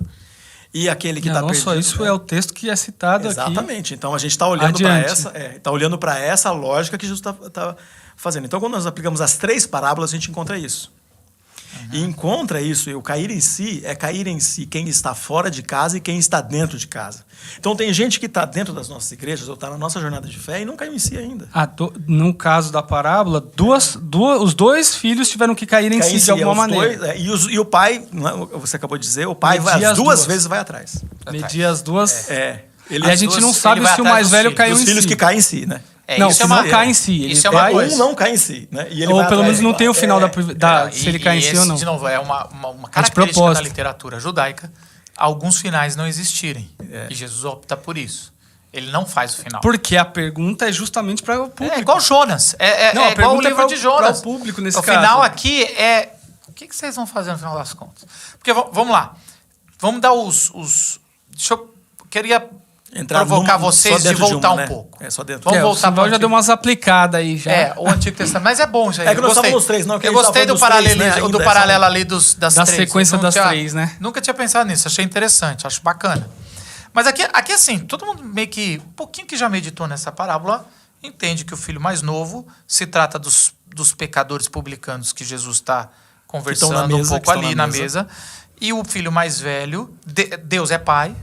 E aquele que está perdido... Não só isso, é o texto que é citado aqui. Exatamente. Então, a gente está olhando para essa lógica que Jesus está fazendo. Então, quando nós aplicamos as 3 parábolas, a gente encontra isso. E encontra isso, e o cair em si é cair em si quem está fora de casa e quem está dentro de casa. Então, tem gente que está dentro das nossas igrejas ou está na nossa jornada de fé e não caiu em si ainda. No caso da parábola, os 2 filhos tiveram que cair em si de alguma maneira. E o pai, você acabou de dizer, o pai vai as duas vezes vai atrás. Medir as duas... E a gente não sabe se o mais velho caiu em si. Os filhos que caem em si, né? Não, se não cai em si. Isso é uma coisa. Um não cai em si, né? E ele ou vai pelo atrás, menos não tem o final se ele cai em si ou não. De novo, é uma característica da literatura judaica alguns finais não existirem. E Jesus opta por isso. Ele não faz o final. Porque a pergunta é justamente para o público. É igual Jonas. É igual o livro de Jonas. Para o público nesse caso. O final aqui é... O que vocês vão fazer no final das contas? Porque, vamos lá. Vamos dar queria provocar vocês de voltar um pouco. Só dentro. Vamos voltar para já deu umas aplicadas aí. Já. O Antigo Testamento. Mas é bom isso aí. É que nós estávamos nos 3, não. Eu gostei do paralelo ali das da 3. sequência das 3, né? Nunca tinha pensado nisso. Achei interessante. Acho bacana. Mas aqui assim, todo mundo meio que... Um pouquinho que já meditou nessa parábola, entende que o filho mais novo se trata dos pecadores publicanos que Jesus está conversando um pouco ali na mesa. E o filho mais velho... Deus é pai.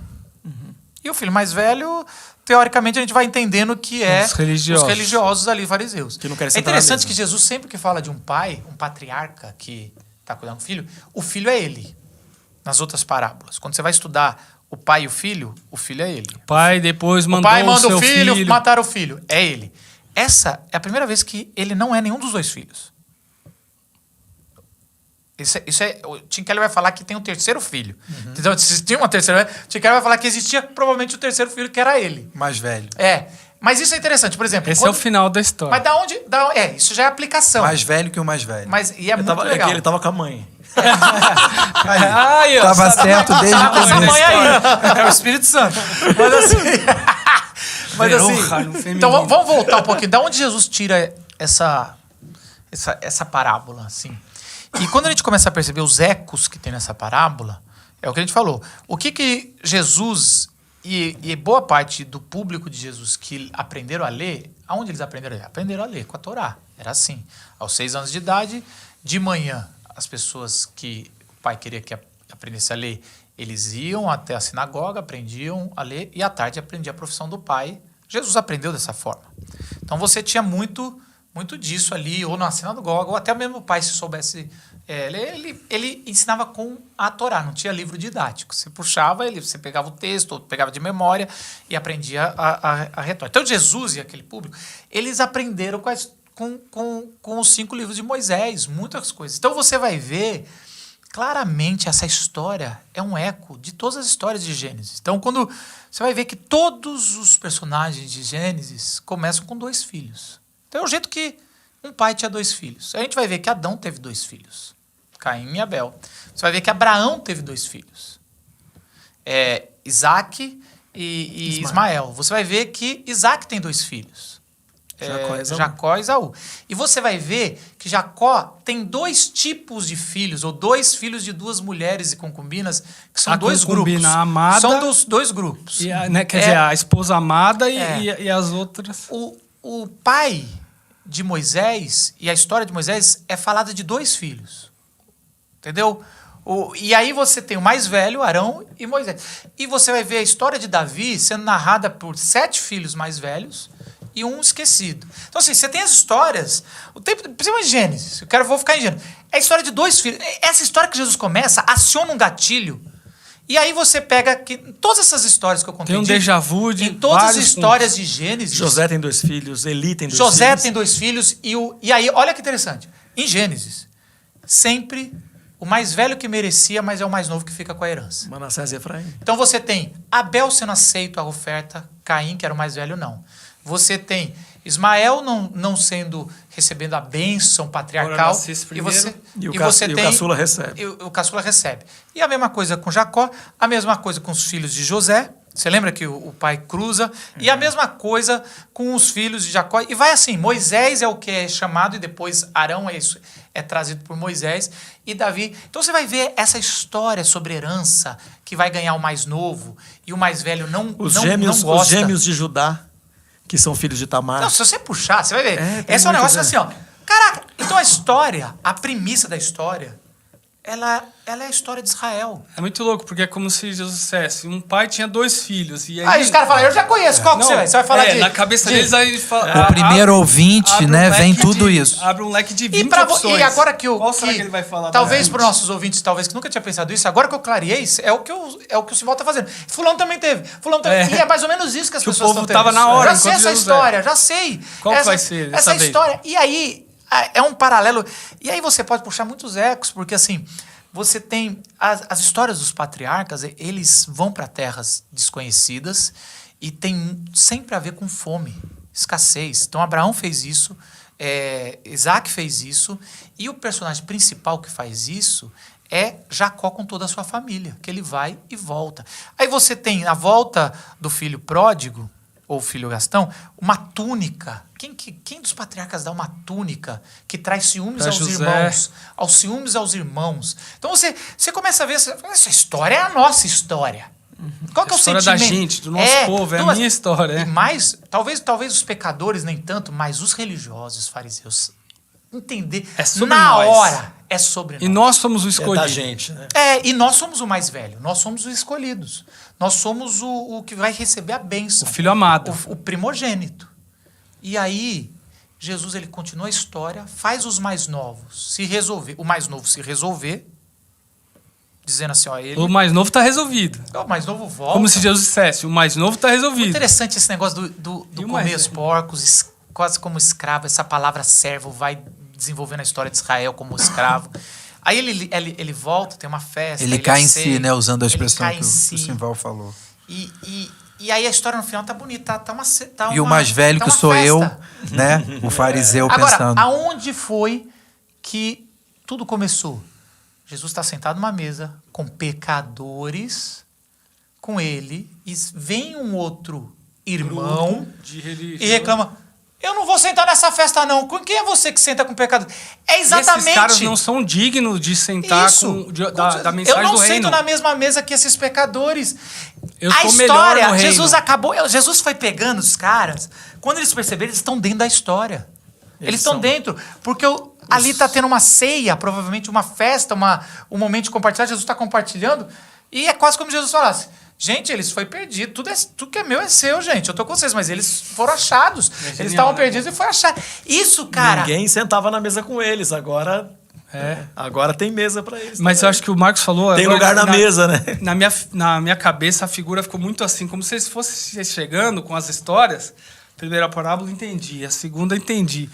E o filho mais velho, teoricamente, a gente vai entendendo que é os religiosos ali, fariseus. Que não querem é interessante que Jesus, sempre que fala de um pai, um patriarca que está cuidando do filho, o filho é ele. Nas outras parábolas. Quando você vai estudar o pai e o filho é ele. O pai depois mandou o pai manda o filho matar o filho. É ele. Essa é a primeira vez que ele não é nenhum dos 2 filhos. O Tim Keller vai falar que tem um terceiro filho. Então, se tinha uma terceira... O Tim Keller vai falar que existia provavelmente o terceiro filho, que era ele. Mais velho. Mas isso é interessante. Por exemplo... Esse é o final da história. Mas isso já é aplicação. Mais velho que o mais velho. E é muito legal. Ele estava com a mãe. Tava certo desde o começo. Essa mãe aí. É o Espírito Santo. Mas assim... Então, vamos voltar um pouquinho. Da onde Jesus tira essa parábola, assim? E quando a gente começa a perceber os ecos que tem nessa parábola, é o que a gente falou. O que Jesus e boa parte do público de Jesus que aprenderam a ler, aonde eles aprenderam a ler? Aprenderam a ler com a Torá. Era assim. Aos 6 anos de idade, de manhã, as pessoas que o pai queria que aprendesse a ler, eles iam até a sinagoga, aprendiam a ler, e à tarde aprendia a profissão do pai. Jesus aprendeu dessa forma. Então você tinha muito disso ali, ou na sinagoga, ou até mesmo o pai, se soubesse ler, ele ensinava com a Torá, não tinha livro didático. Você puxava, você pegava o texto, ou pegava de memória e aprendia a retórica. Então Jesus e aquele público, eles aprenderam com os 5 livros de Moisés, muitas coisas. Então você vai ver claramente essa história é um eco de todas as histórias de Gênesis. Então quando você vai ver que todos os personagens de Gênesis começam com 2 filhos. Então é o jeito que um pai tinha 2 filhos. A gente vai ver que Adão teve 2 filhos. Caim e Abel. Você vai ver que Abraão teve 2 filhos. Isaac e Ismael. Você vai ver que Isaac tem 2 filhos. Jacó e Esaú. E você vai ver que Jacó tem 2 tipos de filhos, ou 2 filhos de 2 mulheres e concubinas, que são 2 grupos. Amada, são dos 2 grupos. Quer dizer, a esposa amada e as outras. O pai de Moisés e a história de Moisés é falada de 2 filhos. Entendeu? E aí você tem o mais velho, Arão e Moisés. E você vai ver a história de Davi sendo narrada por 7 filhos mais velhos e um esquecido. Então, assim, você tem as histórias, principalmente Gênesis, vou ficar em Gênesis. É a história de 2 filhos. Essa história que Jesus começa, aciona um gatilho. E aí você pega que todas essas histórias que eu contei. Tem um déjà vu de em todas as histórias de Gênesis. José tem 2 filhos, Eli tem 2 filhos. José tem 2 filhos. E aí, olha que interessante. Em Gênesis, sempre o mais velho que merecia, mas é o mais novo que fica com a herança. Manassés e Efraim. Então você tem Abel sendo aceito a oferta, Caim, que era o mais velho, não. Você tem Ismael recebendo a bênção patriarcal. O caçula recebe. O caçula recebe. E a mesma coisa com Jacó, a mesma coisa com os filhos de José. Você lembra que o pai cruza? E a mesma coisa com os filhos de Jacó. E vai assim, Moisés é o que é chamado, e depois Arão é trazido por Moisés, e Davi. Então você vai ver essa história sobre herança, que vai ganhar o mais novo, e o mais velho não gosta. Os gêmeos de Judá, que são filhos de Tamar. Não, se você puxar, você vai ver. Esse é um negócio assim, ó. Caraca, então a premissa da história, ela é a história de Israel. É muito louco, porque é como se Jesus dissesse, um pai tinha 2 filhos. E aí os caras falam, eu já conheço, qual que você vai? Você vai falar de... Na cabeça deles, aí fala... O primeiro ouvinte, né, vem tudo isso. Abre um leque de 20 opções. E agora Qual será que ele vai falar? Talvez para os nossos ouvintes, talvez que nunca tinha pensado isso, agora que eu clareei, é o que o Simão está fazendo. Fulano também teve. E é mais ou menos isso que as pessoas estão tendo. O povo estava na hora. Já sei essa história, já sei. Qual vai ser essa história? E aí, é um paralelo. E aí você pode puxar muitos ecos, porque assim... Você tem as histórias dos patriarcas, eles vão para terras desconhecidas e tem sempre a ver com fome, escassez. Então, Abraão fez isso, Isaac fez isso, e o personagem principal que faz isso é Jacó com toda a sua família, que ele vai e volta. Aí você tem, na volta do filho pródigo, ou filho Gastão, uma túnica. Quem dos patriarcas dá uma túnica que traz ciúmes aos irmãos? Ciúmes aos irmãos. Então você começa a ver, essa história é a nossa história. Qual que é o sentimento? A história da gente, do nosso povo, é a minha história. E mais, talvez os pecadores nem tanto, mas os religiosos, os fariseus, entender na hora. É sobre nós. E nós somos o escolhido. É da gente, né? E nós somos o mais velho. Nós somos os escolhidos. Nós somos o que vai receber a bênção. O filho amado. O primogênito. E aí, Jesus ele continua a história, faz os mais novos se resolver. O mais novo se resolver, dizendo assim, o mais novo está resolvido. O mais novo volta. Como se Jesus dissesse, o mais novo está resolvido. Muito interessante esse negócio do comer os porcos, quase como escravo. Essa palavra servo vai desenvolvendo a história de Israel como escravo. Aí ele volta, tem uma festa. Ele cai em si, né? Usando a expressão que o Simval falou. E aí a história no final tá bonita. E o mais velho que sou festa. eu, né? O fariseu pensando. Agora, aonde foi que tudo começou? Jesus está sentado numa mesa com pecadores, com ele, e vem um outro irmão e reclama... Eu não vou sentar nessa festa, não. Quem é você que senta com pecado? É exatamente... Esses caras não são dignos de sentar da mensagem do reino. Eu não sento na mesma mesa que esses pecadores. Eu sou melhor no reino. Jesus foi pegando os caras. Quando eles perceberam, eles estão dentro da história. Eles estão dentro. Porque ali está tendo uma ceia, provavelmente uma festa, um momento de compartilhar. Jesus está compartilhando. E é quase como Jesus falasse... Gente, eles foi perdido. Tudo que é meu é seu, gente. Eu tô com vocês, mas eles foram achados. Eles estavam perdidos e foram achados. Isso, cara... Ninguém sentava na mesa com eles. Agora tem mesa para eles. Mas eu acho que o Marcos falou... Tem lugar na mesa, né? Na minha cabeça, a figura ficou muito assim, como se eles fossem chegando com as histórias. A primeira parábola, entendi. A segunda, entendi.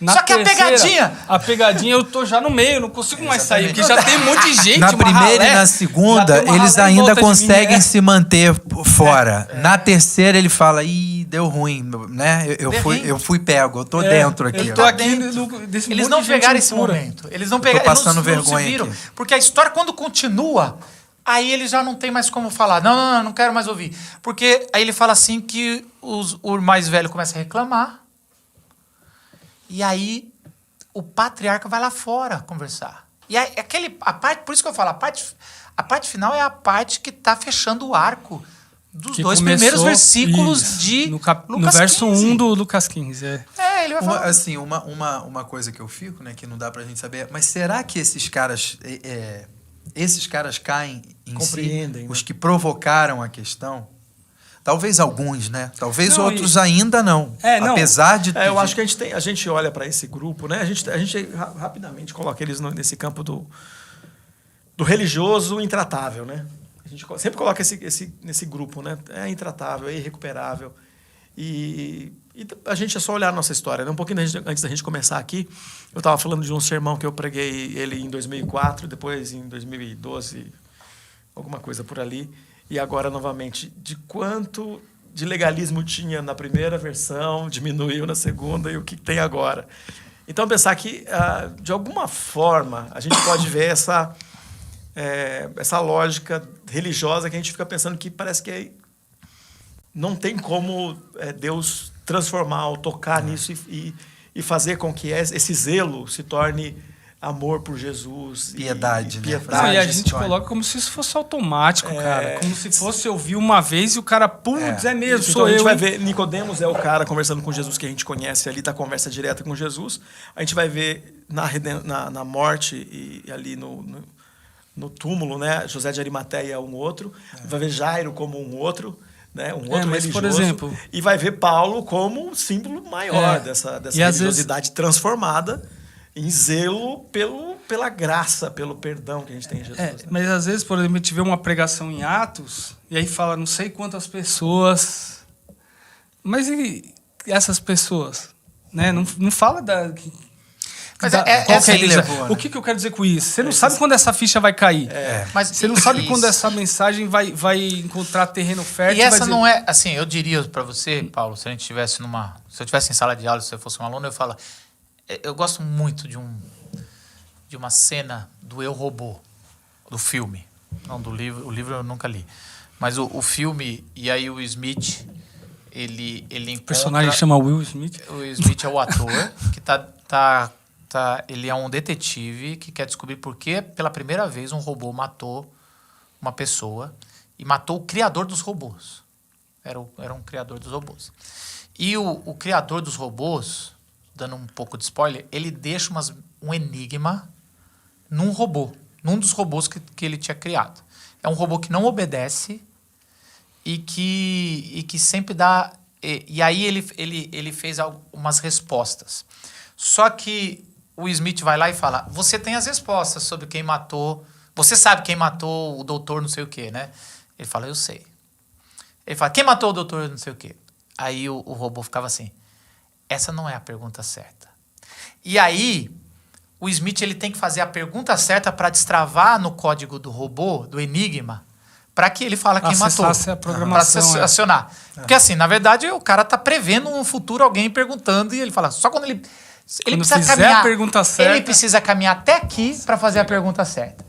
Só que a pegadinha eu tô já no meio, não consigo mais sair, porque já tem um monte de gente. Na primeira e na segunda, eles ainda conseguem se manter fora. Na terceira, ele fala, deu ruim, né? Eu fui pego, eu tô dentro aqui. Eu tô aqui desse Eles não pegaram esse momento. Eles não pegaram, tô passando vergonha viram, aqui. porque a história, quando continua, Aí ele já não tem mais como falar. Não quero mais ouvir. Porque aí ele fala assim que o mais velho começa a reclamar. E aí o patriarca vai lá fora conversar. E aí, a parte, por isso que eu falo, a parte final é a parte que está fechando o arco dos Que dois começou, primeiros versículos isso, de no Lucas verso 15. 1 do Lucas 15. Ele vai falar. Uma coisa que eu fico, né, que não dá pra gente saber, mas será que esses caras caem em Compreendem, si, né? os que provocaram a questão? Talvez alguns, né? Talvez Não, outros ainda não. Não. Apesar de... Eu acho que a gente olha para esse grupo, né? A gente rapidamente coloca eles nesse campo do religioso intratável, né? A gente sempre coloca nesse grupo, né? É intratável, é irrecuperável. E a gente é só olhar a nossa história, né? Um pouquinho antes da gente começar aqui, eu estava falando de um sermão que eu preguei ele em 2004, depois em 2012, alguma coisa por ali, e agora novamente, de quanto de legalismo tinha na primeira versão, diminuiu na segunda e o que tem agora. Então, pensar que, de alguma forma, a gente pode ver essa lógica religiosa que a gente fica pensando que parece que não tem como Deus transformar ou tocar nisso e fazer com que esse zelo se torne amor por Jesus. Piedade, né? E a gente coloca como se isso fosse automático, cara. Como se fosse ouvir uma vez e o cara, putz, é mesmo, então sou a gente eu. vai ver, Nicodemos é o cara conversando com Jesus que a gente conhece ali, da conversa direta com Jesus. A gente vai ver na morte e ali no túmulo, né? José de Arimateia é um outro. Vai ver Jairo como um outro. Né? Um outro mas, religioso, por exemplo, e vai ver Paulo como um símbolo maior dessa religiosidade transformada em zelo pela graça, pelo perdão que a gente tem em Jesus. Né? Mas às vezes, por exemplo, a gente vê uma pregação em Atos e aí fala não sei quantas pessoas. Mas e essas pessoas? Né? Não fala da... Mas essa levou, né? O que eu quero dizer com isso? Você não sabe quando essa ficha vai cair. Mas Você não sabe isso. quando essa mensagem vai encontrar terreno fértil. E essa vai dizer, não é, assim, eu diria pra você, Paulo, se eu estivesse em sala de aula, se eu fosse um aluno, eu falo, eu gosto muito de uma cena do Eu, Robô, do filme, não do livro, o livro eu nunca li, mas o filme, e aí o Smith, ele encontra... O personagem chama Will Smith. O Smith é o ator que ele é um detetive que quer descobrir por que, pela primeira vez, um robô matou uma pessoa e matou o criador dos robôs. Era um criador dos robôs. E o criador dos robôs, dando um pouco de spoiler, ele deixa um enigma num dos robôs que ele tinha criado. É um robô que não obedece e que sempre dá... E aí ele fez algumas respostas. Só que o Smith vai lá e fala, você tem as respostas sobre quem matou... Você sabe quem matou o doutor não sei o quê, né? Ele fala, eu sei. Ele fala, quem matou o doutor não sei o quê? Aí o robô ficava assim, essa não é a pergunta certa. E aí, o Smith ele tem que fazer a pergunta certa para destravar no código do robô, do enigma, para que ele fala quem matou. A programação, para acionar. Porque assim, na verdade, o cara tá prevendo um futuro alguém perguntando e ele fala, só quando ele precisa fizer caminhar, a pergunta certa, ele precisa caminhar até aqui para fazer a pergunta certa.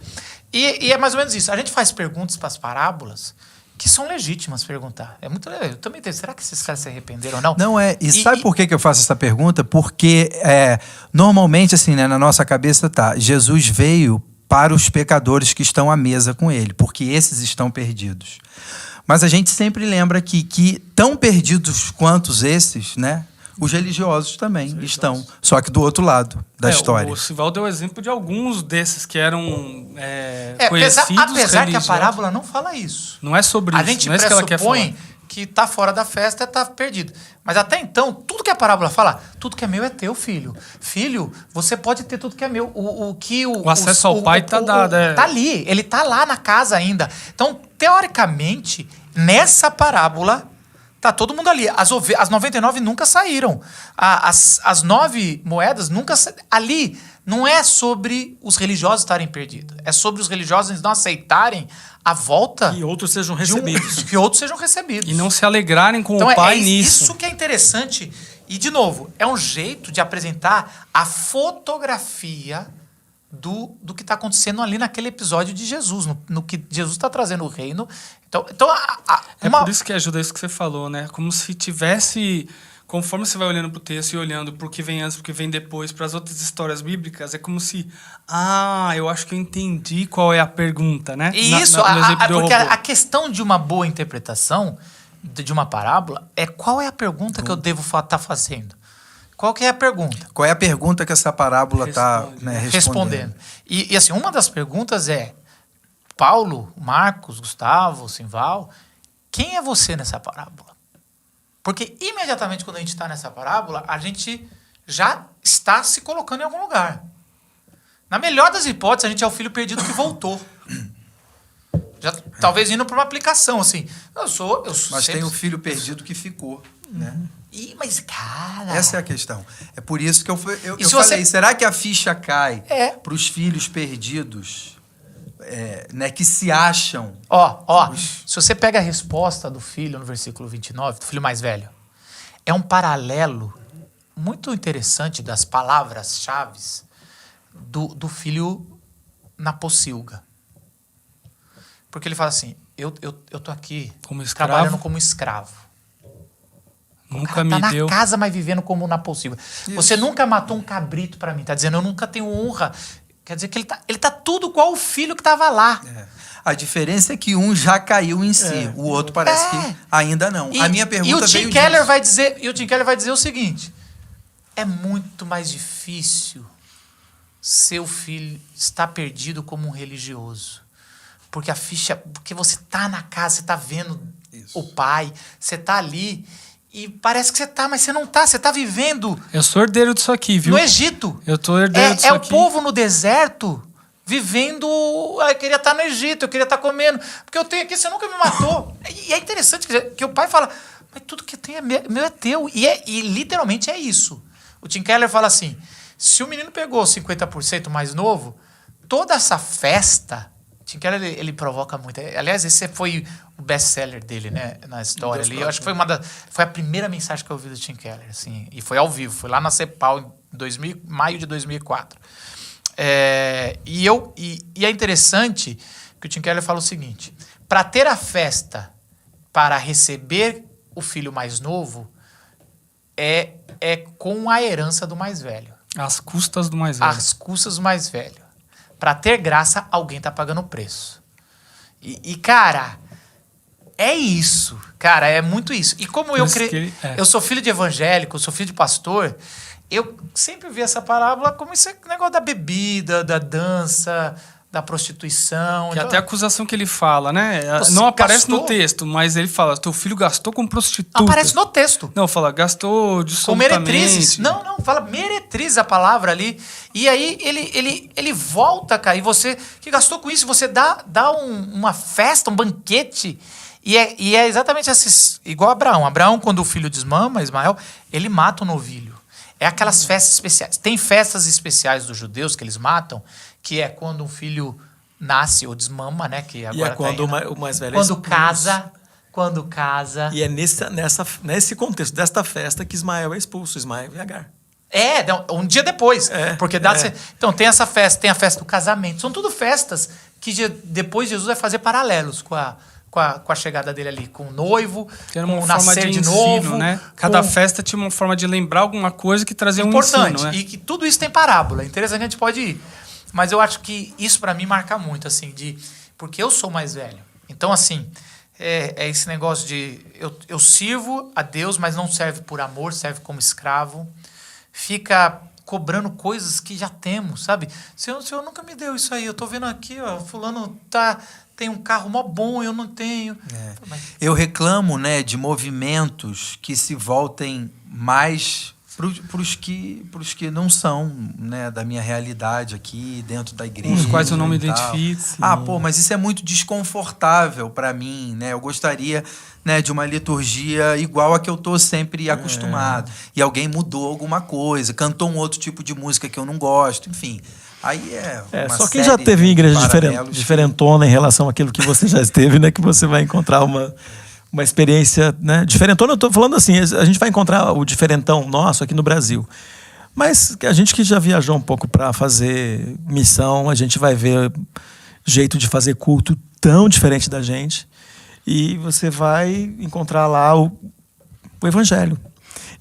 E é mais ou menos isso. A gente faz perguntas para as parábolas que são legítimas perguntar. Eu também tenho. Será que esses caras se arrependeram ou não? Não é. E sabe por que eu faço essa pergunta? Porque normalmente, assim, né, na nossa cabeça tá, Jesus veio para os pecadores que estão à mesa com ele, porque esses estão perdidos. Mas a gente sempre lembra que tão perdidos quanto esses, né? Os religiosos também estão, só que do outro lado da história. O Sival deu exemplo de alguns desses que eram conhecidos apesar que a parábola não fala isso. Não é sobre isso. A gente não é isso que ela quer falar. pressupõe que tá fora da festa tá perdido. Mas até então, tudo que a parábola fala, tudo que é meu é teu, filho. Filho, você pode ter tudo que é meu. O acesso ao pai tá dado. Tá ali, ele tá lá na casa ainda. Então, teoricamente, nessa parábola... Tá todo mundo ali. As 99 nunca saíram. As 9 moedas nunca saíram. Ali não é sobre os religiosos estarem perdidos. É sobre os religiosos não aceitarem a volta... Que outros sejam recebidos. Que outros sejam recebidos. E não se alegrarem com então, o pai nisso. Isso que é interessante. E, de novo, é um jeito de apresentar a fotografia do que está acontecendo ali naquele episódio de Jesus, no que Jesus está trazendo o reino. Então por isso que ajuda isso que você falou, né? Como se tivesse... Conforme você vai olhando para o texto e olhando para o que vem antes, para o que vem depois, para as outras histórias bíblicas, é como se... eu acho que eu entendi qual é a pergunta, né? Isso, porque a questão de uma boa interpretação de uma parábola é qual é a pergunta que eu devo estar fazendo. Qual que é a pergunta? Qual é a pergunta que essa parábola está respondendo? E assim, uma das perguntas é, Paulo, Marcos, Gustavo, Simval, quem é você nessa parábola? Porque imediatamente quando a gente está nessa parábola, a gente já está se colocando em algum lugar. Na melhor das hipóteses, a gente é o filho perdido que voltou. Já, talvez indo para uma aplicação, assim. Mas tem o filho perdido que ficou, né? Mas, cara... Essa é a questão. É por isso que eu falei, será que a ficha cai para os filhos perdidos, né, que se acham... Se você pega a resposta do filho no versículo 29, do filho mais velho, é um paralelo muito interessante das palavras-chave do filho na pocilga. Porque ele fala assim, eu tô aqui trabalhando como escravo. Nunca me deu. Na casa, mas vivendo como na pocilga. Você nunca matou um cabrito para mim. Tá dizendo, eu nunca tenho honra. Quer dizer que ele tá tudo igual o filho que estava lá. A diferença é que um já caiu em si. O outro parece que ainda não. A minha pergunta veio o Tim Keller vai dizer o seguinte. É muito mais difícil seu filho estar perdido como um religioso. Porque porque você tá na casa, você tá vendo o pai, você tá ali... E parece que você tá, mas você não tá. Você tá vivendo... Eu sou herdeiro disso aqui, viu? No Egito. Eu tô herdeiro disso aqui. É o povo no deserto vivendo... eu queria estar no Egito, eu queria estar comendo. Porque eu tenho aqui, você nunca me matou. E é interessante que o pai fala, mas tudo que tem meu é teu. E literalmente é isso. O Tim Keller fala assim, se o menino pegou 50% mais novo, toda essa festa... Tim Keller, ele provoca muito. Aliás, esse foi o best-seller dele, né, na história ali. Eu acho que foi a primeira mensagem que eu ouvi do Tim Keller, assim, e foi ao vivo, foi lá na CEPAL em maio de 2004. E é interessante que o Tim Keller fala o seguinte, para ter a festa para receber o filho mais novo é com a herança do mais velho. Às custas do mais velho. Às custas do mais velho. Para ter graça, alguém tá pagando o preço. Cara, é isso. Cara, é muito isso. E como eu sou filho de evangélico, eu sou filho de pastor, eu sempre vi essa parábola como esse negócio da bebida, da dança, da prostituição. Que até a acusação que ele fala, né? Não aparece no texto, mas ele fala, teu filho gastou com prostituta. Aparece no texto. Não, fala, gastou dissolutamente. Com meretrizes. Não, fala meretriz a palavra ali. E aí ele volta, cara, e você que gastou com isso, você dá uma festa, um banquete. E é exatamente assim, igual Abraão. Abraão, quando o filho desmama, Ismael, ele mata o novilho. É aquelas festas especiais. Tem festas especiais dos judeus que eles matam, que é quando um filho nasce ou desmama, né? Que agora e é quando o mais velho quando casa. E é nesse contexto desta festa que Ismael é expulso, Ismael e Agar. Um dia depois. Porque então tem essa festa, tem a festa do casamento. São tudo festas que depois Jesus vai fazer paralelos com a chegada dele ali, com o noivo, com o nascer de novo. Né? Cada festa tinha uma forma de lembrar alguma coisa que trazia um ensino. Né? E que tudo isso tem parábola. Interessante, a gente pode ir. Mas eu acho que isso para mim marca muito, assim, porque eu sou mais velho. Então, assim, é esse negócio de eu sirvo a Deus, mas não serve por amor, serve como escravo. Fica cobrando coisas que já temos, sabe? O Senhor nunca me deu isso aí. Eu tô vendo aqui, ó, fulano tem um carro mó bom, eu não tenho. Eu reclamo, né, de movimentos que se voltem mais para os que não são, né, da minha realidade aqui dentro da igreja. Os quais eu não me identifico. Mas isso é muito desconfortável para mim, né? Eu gostaria, né, de uma liturgia igual a que eu tô sempre acostumado. E alguém mudou alguma coisa, cantou um outro tipo de música que eu não gosto, enfim. Aí só quem já teve em igreja diferentona em relação àquilo que você já esteve, né, que você vai encontrar uma experiência, né, diferentona. Eu tô falando assim, a gente vai encontrar o diferentão nosso aqui no Brasil. Mas a gente que já viajou um pouco para fazer missão, a gente vai ver jeito de fazer culto tão diferente da gente. E você vai encontrar lá o evangelho.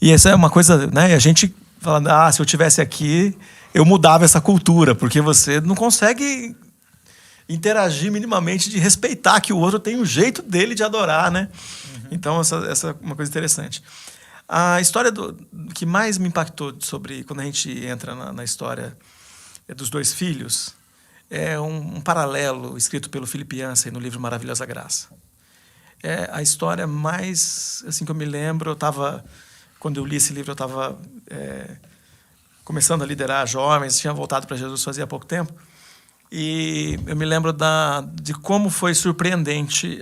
E essa é uma coisa, né? A gente falando, se eu tivesse aqui, eu mudava essa cultura, porque você não consegue interagir minimamente de respeitar que o outro tem um jeito dele de adorar, né? Então, essa é uma coisa interessante. A história que mais me impactou sobre quando a gente entra na história dos dois filhos é um paralelo escrito pelo Philip Yancey no livro Maravilhosa Graça. É a história mais, assim, que eu me lembro. Quando eu li esse livro, eu estava começando a liderar jovens, tinha voltado para Jesus fazia pouco tempo. E eu me lembro de como foi surpreendente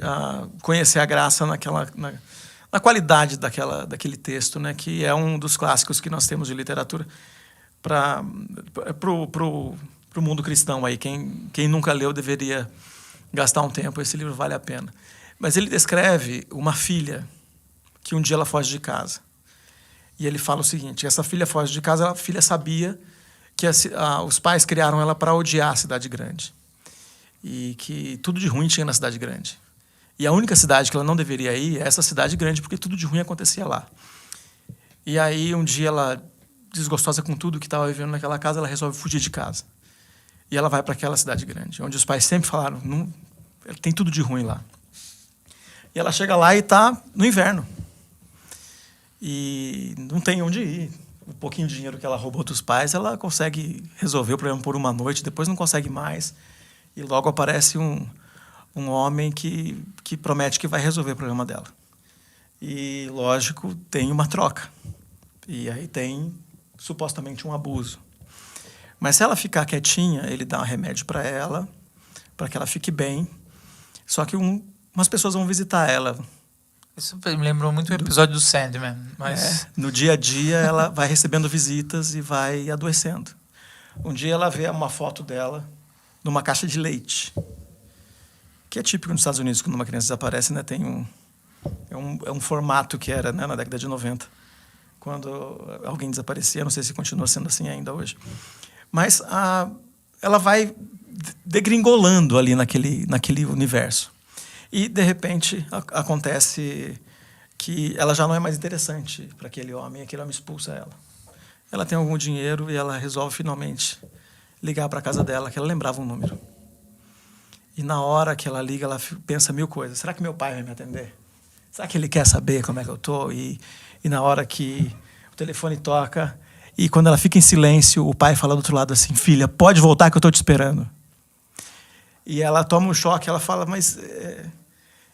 conhecer a graça na qualidade daquele texto, né, que é um dos clássicos que nós temos de literatura pro mundo cristão aí. Quem nunca leu deveria gastar um tempo. Esse livro vale a pena. Mas ele descreve uma filha que um dia ela foge de casa. E ele fala o seguinte: essa filha foge de casa, a filha sabia que os pais criaram ela para odiar a cidade grande. E que tudo de ruim tinha na cidade grande. E a única cidade que ela não deveria ir é essa cidade grande, porque tudo de ruim acontecia lá. E aí, um dia, ela, desgostosa com tudo que estava vivendo naquela casa, ela resolve fugir de casa. E ela vai para aquela cidade grande, onde os pais sempre falaram, tem tudo de ruim lá. E ela chega lá e está no inverno. E não tem onde ir. O pouquinho de dinheiro que ela roubou dos pais, ela consegue resolver o problema por uma noite, depois não consegue mais. E logo aparece um homem que promete que vai resolver o problema dela. E, lógico, tem uma troca. E aí tem, supostamente, um abuso. Mas se ela ficar quietinha, ele dá um remédio para ela, para que ela fique bem. Só que umas pessoas vão visitar ela. Isso me lembrou muito o episódio do Sandman. Mas... no dia a dia, ela vai recebendo visitas e vai adoecendo. Um dia ela vê uma foto dela numa caixa de leite. Que é típico nos Estados Unidos, quando uma criança desaparece, né? Tem um formato que era, né, na década de 90, quando alguém desaparecia. Não sei se continua sendo assim ainda hoje. Mas ela vai degringolando ali naquele universo. E, de repente, acontece que ela já não é mais interessante para aquele homem expulsa ela. Ela tem algum dinheiro e ela resolve, finalmente, ligar para a casa dela, que ela lembrava um número. E na hora que ela liga, ela pensa 1000 coisas. Será que meu pai vai me atender? Será que ele quer saber como é que eu estou? E na hora que o telefone toca, e quando ela fica em silêncio, o pai fala do outro lado assim, filha, pode voltar que eu estou te esperando. E ela toma um choque, ela fala, mas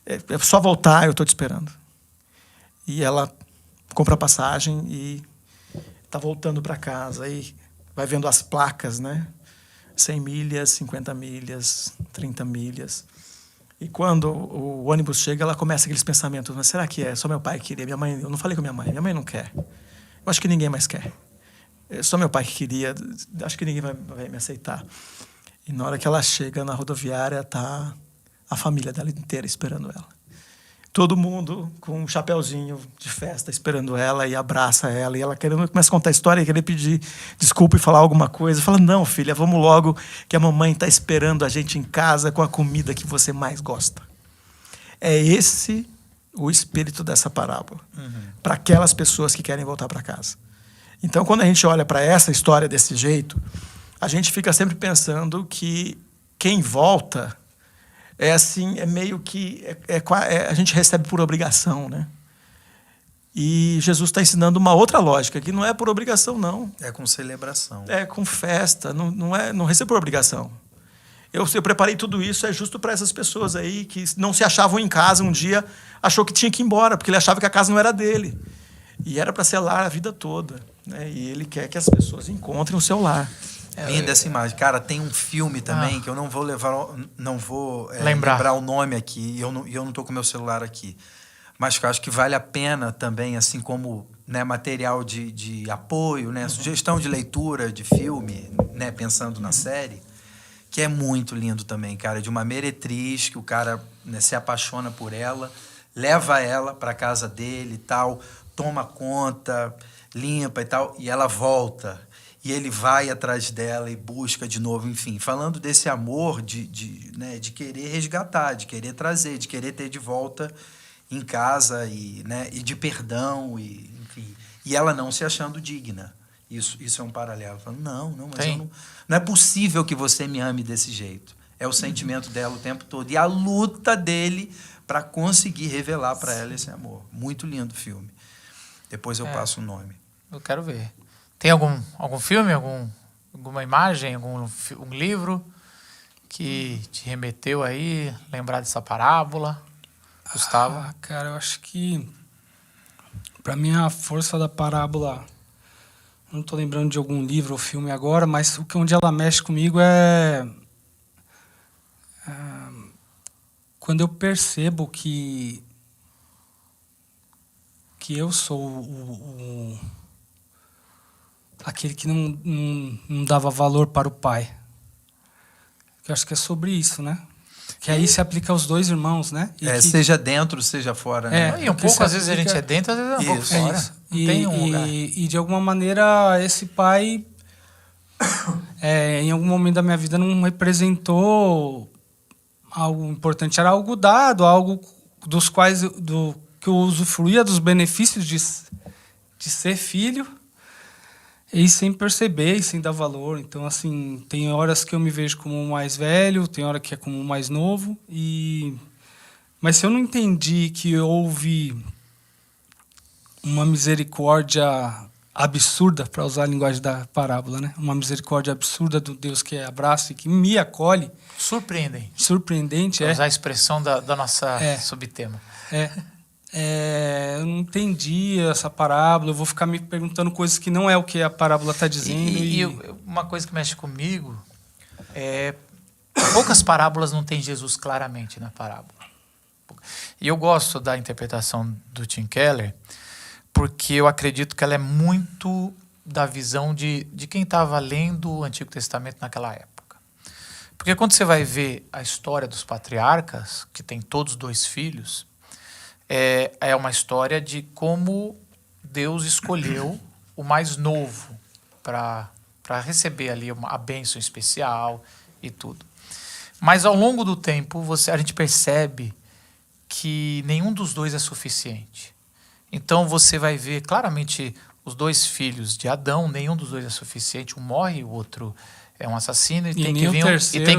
é só voltar, eu estou te esperando. E ela compra a passagem e está voltando para casa. E vai vendo as placas, né? 100 milhas, 50 milhas, 30 milhas. E quando o ônibus chega, ela começa aqueles pensamentos. Mas será que é só meu pai que queria? Minha mãe, eu não falei com minha mãe não quer. Eu acho que ninguém mais quer. É só meu pai que queria, acho que ninguém vai me aceitar. E na hora que ela chega na rodoviária, tá a família dela inteira esperando ela. Todo mundo com um chapeuzinho de festa esperando ela e abraça ela. E ela começa a contar a história e querer pedir desculpa e falar alguma coisa. Fala, não, filha, vamos logo que a mamãe está esperando a gente em casa com a comida que você mais gosta. É esse o espírito dessa parábola. Para aquelas pessoas que querem voltar para casa. Então, quando a gente olha para essa história desse jeito, a gente fica sempre pensando que quem volta é assim, é meio que a gente recebe por obrigação, né? E Jesus está ensinando uma outra lógica, que não é por obrigação, não. É com celebração. É com festa, não recebe por obrigação. Eu preparei tudo isso, é justo para essas pessoas aí que não se achavam em casa um dia, achou que tinha que ir embora, porque ele achava que a casa não era dele. E era para ser lar a vida toda, né? E ele quer que as pessoas encontrem o seu lar. Linda essa imagem. Cara, tem um filme também que eu não vou lembrar o nome aqui, e eu não tô com meu celular aqui. Mas que eu acho que vale a pena também, assim como, né, material de apoio, né, sugestão de leitura de filme, né, pensando na série, que é muito lindo também, cara, de uma meretriz que o cara, né, se apaixona por ela leva ela para casa dele e tal, toma conta, limpa e tal, e ela volta. E ele vai atrás dela e busca de novo, enfim. Falando desse amor né, de querer resgatar, de querer trazer, de querer ter de volta em casa né, e de perdão, e, enfim. E ela não se achando digna. Isso é um paralelo. Falando, não, mas não é possível que você me ame desse jeito. É o sentimento dela o tempo todo. E a luta dele para conseguir revelar para ela esse amor. Muito lindo o filme. Depois eu passo o nome. Eu quero ver. Tem algum filme, alguma imagem, um livro que te remeteu aí, lembrar dessa parábola? Gustavo? Cara, eu acho que para mim a força da parábola, não estou lembrando de algum livro ou filme agora, mas onde ela mexe comigo é quando eu percebo que eu sou aquele que não dava valor para o pai. Eu acho que é sobre isso, né? Que aí se aplica aos dois irmãos, né? Seja dentro, seja fora. Né? E um pouco, às vezes a gente é dentro, às vezes é um pouco fora. Isso. E de alguma maneira esse pai, em algum momento da minha vida, não representou algo importante. Era algo dado, algo dos quais que eu usufruía dos benefícios de ser filho, e sem perceber, e sem dar valor. Então, assim, tem horas que eu me vejo como o mais velho, tem hora que é como o mais novo. Mas se eu não entendi que houve uma misericórdia absurda, para usar a linguagem da parábola, né? Uma misericórdia absurda do Deus que abraça e que me acolhe. Surpreendente, para usar a expressão da nossa subtema. Eu não entendi essa parábola, eu vou ficar me perguntando coisas que não é o que a parábola está dizendo. E uma coisa que mexe comigo poucas parábolas não tem Jesus claramente na parábola. E eu gosto da interpretação do Tim Keller, porque eu acredito que ela é muito da visão de quem estava lendo o Antigo Testamento naquela época. Porque quando você vai ver a história dos patriarcas, que tem todos 2 filhos, é uma história de como Deus escolheu o mais novo para receber ali a bênção especial e tudo. Mas ao longo do tempo, a gente percebe que nenhum dos 2 é suficiente. Então você vai ver claramente os 2 filhos de Adão, nenhum dos 2 é suficiente, um morre, o outro é um assassino, e tem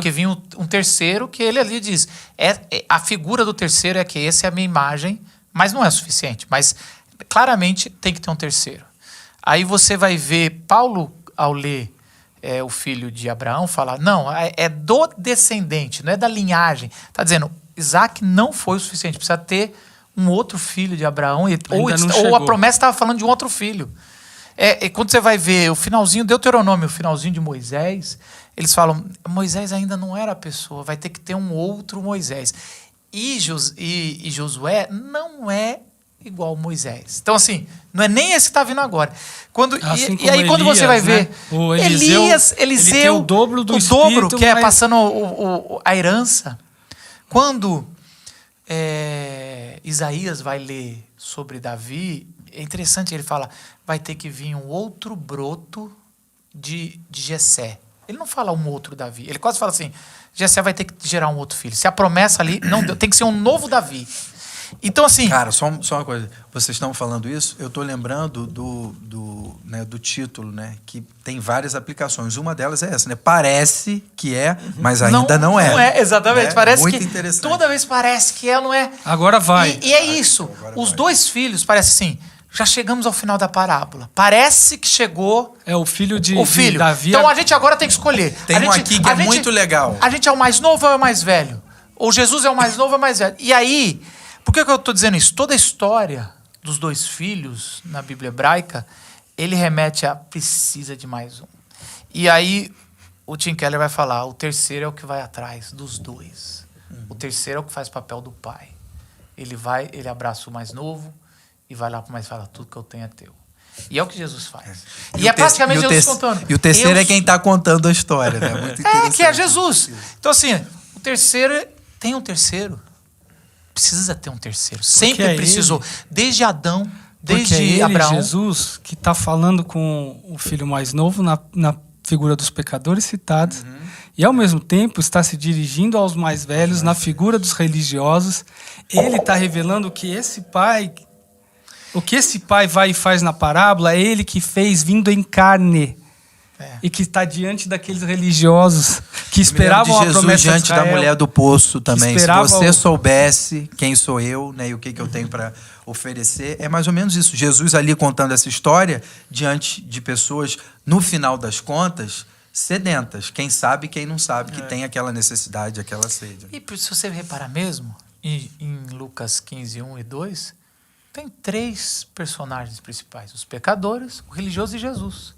que vir um terceiro, que ele ali diz, a figura do terceiro é que essa é a minha imagem, mas não é suficiente, mas claramente tem que ter um terceiro. Aí você vai ver Paulo, ao ler o filho de Abraão, falar, não, é do descendente, não é da linhagem. Está dizendo, Isaac não foi o suficiente, precisa ter um outro filho de Abraão, ou a promessa estava falando de um outro filho. Quando você vai ver o finalzinho de Deuteronômio, o finalzinho de Moisés, eles falam, Moisés ainda não era a pessoa, vai ter que ter um outro Moisés. E Josué não é igual Moisés. Então, assim, não é nem esse que está vindo agora. Quando Elias, você vai ver, né? O Eliseu, ele tem o dobro do espírito, que é passando a herança. Quando Isaías vai ler sobre Davi, é interessante, ele fala, vai ter que vir um outro broto de Jessé. Ele não fala um outro Davi, ele quase fala assim, Jessé vai ter que gerar um outro filho. Se a promessa ali, não deu, tem que ser um novo Davi. Então, assim... Cara, só uma coisa. Vocês estão falando isso, eu estou lembrando do título, né? Que tem várias aplicações. Uma delas é essa, né? Parece que é, mas ainda não é. Não é, exatamente. Né? Parece muito que interessante. Toda vez parece que não é. Agora vai. E é isso. Os 2 filhos, parece assim, já chegamos ao final da parábola. Parece que chegou... É o filho de Davi. Então a gente agora tem que escolher. Tem aqui que é muito legal. A gente é o mais novo ou é o mais velho? Ou Jesus é o mais novo ou é o mais velho? E aí... Por que eu estou dizendo isso? Toda a história dos 2 filhos na Bíblia hebraica, ele remete a precisa de mais um. E aí o Tim Keller vai falar, o terceiro é o que vai atrás dos 2. O terceiro é o que faz o papel do pai. Ele abraça o mais novo e vai lá para o mais fala, tudo que eu tenho é teu. E é o que Jesus faz. E é praticamente Jesus contando. E o terceiro é quem está contando a história, né? Muito interessante. Que é Jesus. Então assim, o terceiro tem um terceiro. precisa ter um terceiro. Sempre é precisou. Desde Adão, desde Porque é ele, Abraão. Jesus, que está falando com o filho mais novo na figura dos pecadores citados, e ao mesmo tempo está se dirigindo aos mais velhos na figura dos religiosos. Ele está revelando que esse pai, o que esse pai vai e faz na parábola, é ele que fez vindo em carne. E que está diante daqueles religiosos que esperavam a Jesus promessa diante de Israel, da mulher do poço também. Se esperava você o- soubesse quem sou eu, né, e o que eu tenho para oferecer, é mais ou menos isso. Jesus ali contando essa história diante de pessoas, no final das contas, sedentas. Quem sabe, quem não sabe, que tem aquela necessidade, aquela sede. E se você reparar mesmo, em Lucas 15, 1 e 2, tem 3 personagens principais: os pecadores, o religioso e Jesus.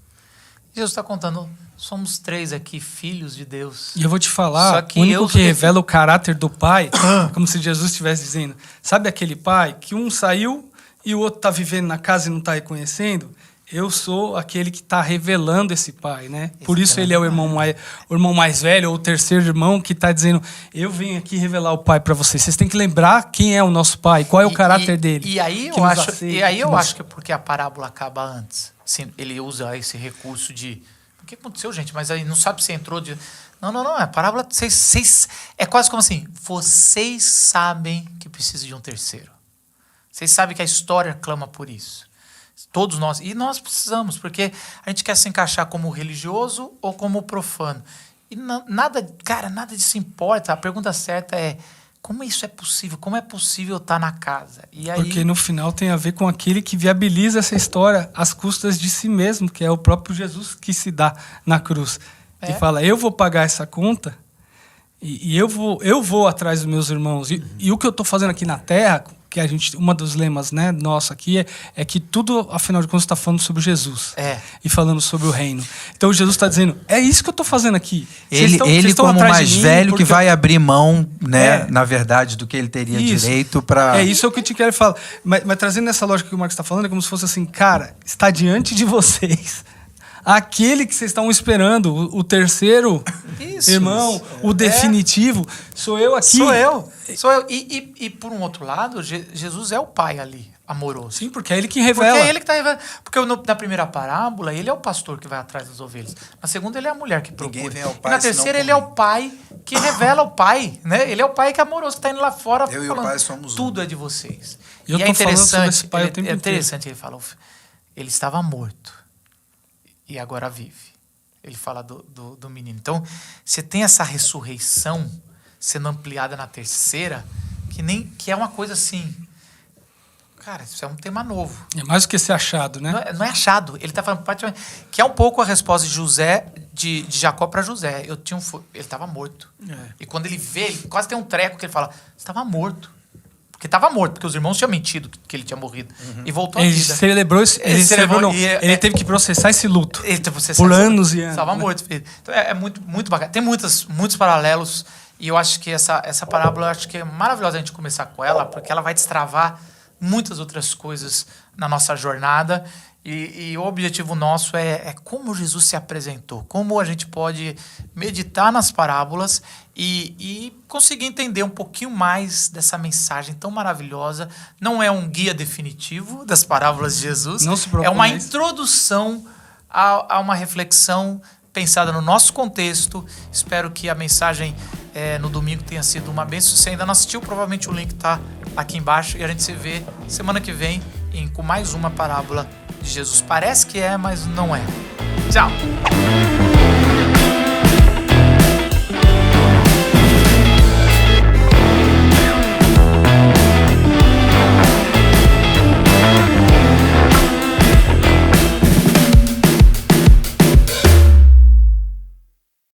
Jesus está contando, somos 3 aqui, filhos de Deus. E eu vou te falar, Só que o único eu que sou- revela o caráter do pai, como se Jesus estivesse dizendo, sabe aquele pai que um saiu e o outro está vivendo na casa e não está reconhecendo? Eu sou aquele que está revelando esse pai, né? Por isso ele é o irmão mais velho, ou o terceiro irmão que está dizendo, eu venho aqui revelar o pai para vocês. Vocês têm que lembrar quem é o nosso pai, qual é o caráter dele. E aí que eu nos acho, aceita, e aí que eu nos- acho que é porque a parábola acaba antes. Assim, ele usa esse recurso de... O que aconteceu, gente? Mas aí não sabe se entrou de... Não. A parábola... Vocês, é quase como assim, vocês sabem que precisa de um terceiro. Vocês sabem que a história clama por isso. Todos nós. E nós precisamos, porque a gente quer se encaixar como religioso ou como profano. E nada disso importa. A pergunta certa é, como isso é possível? Como é possível estar na casa? E aí, Porque no final tem a ver com aquele que viabiliza essa história às custas de si mesmo, que é o próprio Jesus que se dá na cruz. É. E fala, eu vou pagar essa conta e eu vou atrás dos meus irmãos. E o que eu estou fazendo aqui na Terra, que uma dos lemas, né, nosso aqui é que tudo, afinal de contas, está falando sobre Jesus. E falando sobre o reino. Então Jesus está dizendo, é isso que eu estou fazendo aqui. Ele como atrás mais de mim velho que porque vai abrir mão, né, É. na verdade, do que ele teria Isso. direito para... É isso é o que eu te quero falar. Mas trazendo essa lógica que o Marcos está falando, é como se fosse assim, cara, está diante de vocês aquele que vocês estão esperando, o terceiro Isso, irmão, o definitivo, sou eu aqui. Sou eu. E por um outro lado, Jesus é o pai ali, amoroso. Sim, porque é ele que revela. Porque é ele que está revelando. Porque na primeira parábola, ele é o pastor que vai atrás das ovelhas. Na segunda, ele é a mulher que procura. Ninguém vem ao E pai na senão terceira, por ele é mim. o pai que revela o pai. Né? Ele é o pai que é amoroso, que está indo lá fora Eu e o pai somos um. tudo é de vocês. E eu é tô falando sobre interessante, esse pai o tempo é inteiro. interessante, ele fala, ele estava morto e agora vive. Ele fala do menino. Então, você tem essa ressurreição sendo ampliada na terceira, que é uma coisa assim... Cara, isso é um tema novo. É mais do que ser achado, né? Não é achado. Ele está falando praticamente... Que é um pouco a resposta de José, de Jacó para José. Ele estava morto. E quando ele vê, ele quase tem um treco que ele fala, você estava morto. Porque estava morto, porque os irmãos tinham mentido que ele tinha morrido. E voltou à Ele vida. celebrou Ele celebrou, não. e Ele teve que processar esse luto. Você Por sabe, anos e anos, Estava né? morto, filho. Então é muito, muito bacana. Tem muitos paralelos. E eu acho que essa parábola, eu acho que é maravilhosa a gente começar com ela, porque ela vai destravar muitas outras coisas na nossa jornada. E o objetivo nosso é como Jesus se apresentou, como a gente pode meditar nas parábolas e conseguir entender um pouquinho mais dessa mensagem tão maravilhosa. Não é um guia definitivo das parábolas de Jesus, Não se preocupe é uma com isso. introdução a uma reflexão pensada no nosso contexto. Espero que a mensagem no domingo tenha sido uma bênção. Se ainda não assistiu, provavelmente o link está aqui embaixo e a gente se vê semana que vem com mais uma parábola de Jesus. Parece que é, mas não é. Tchau!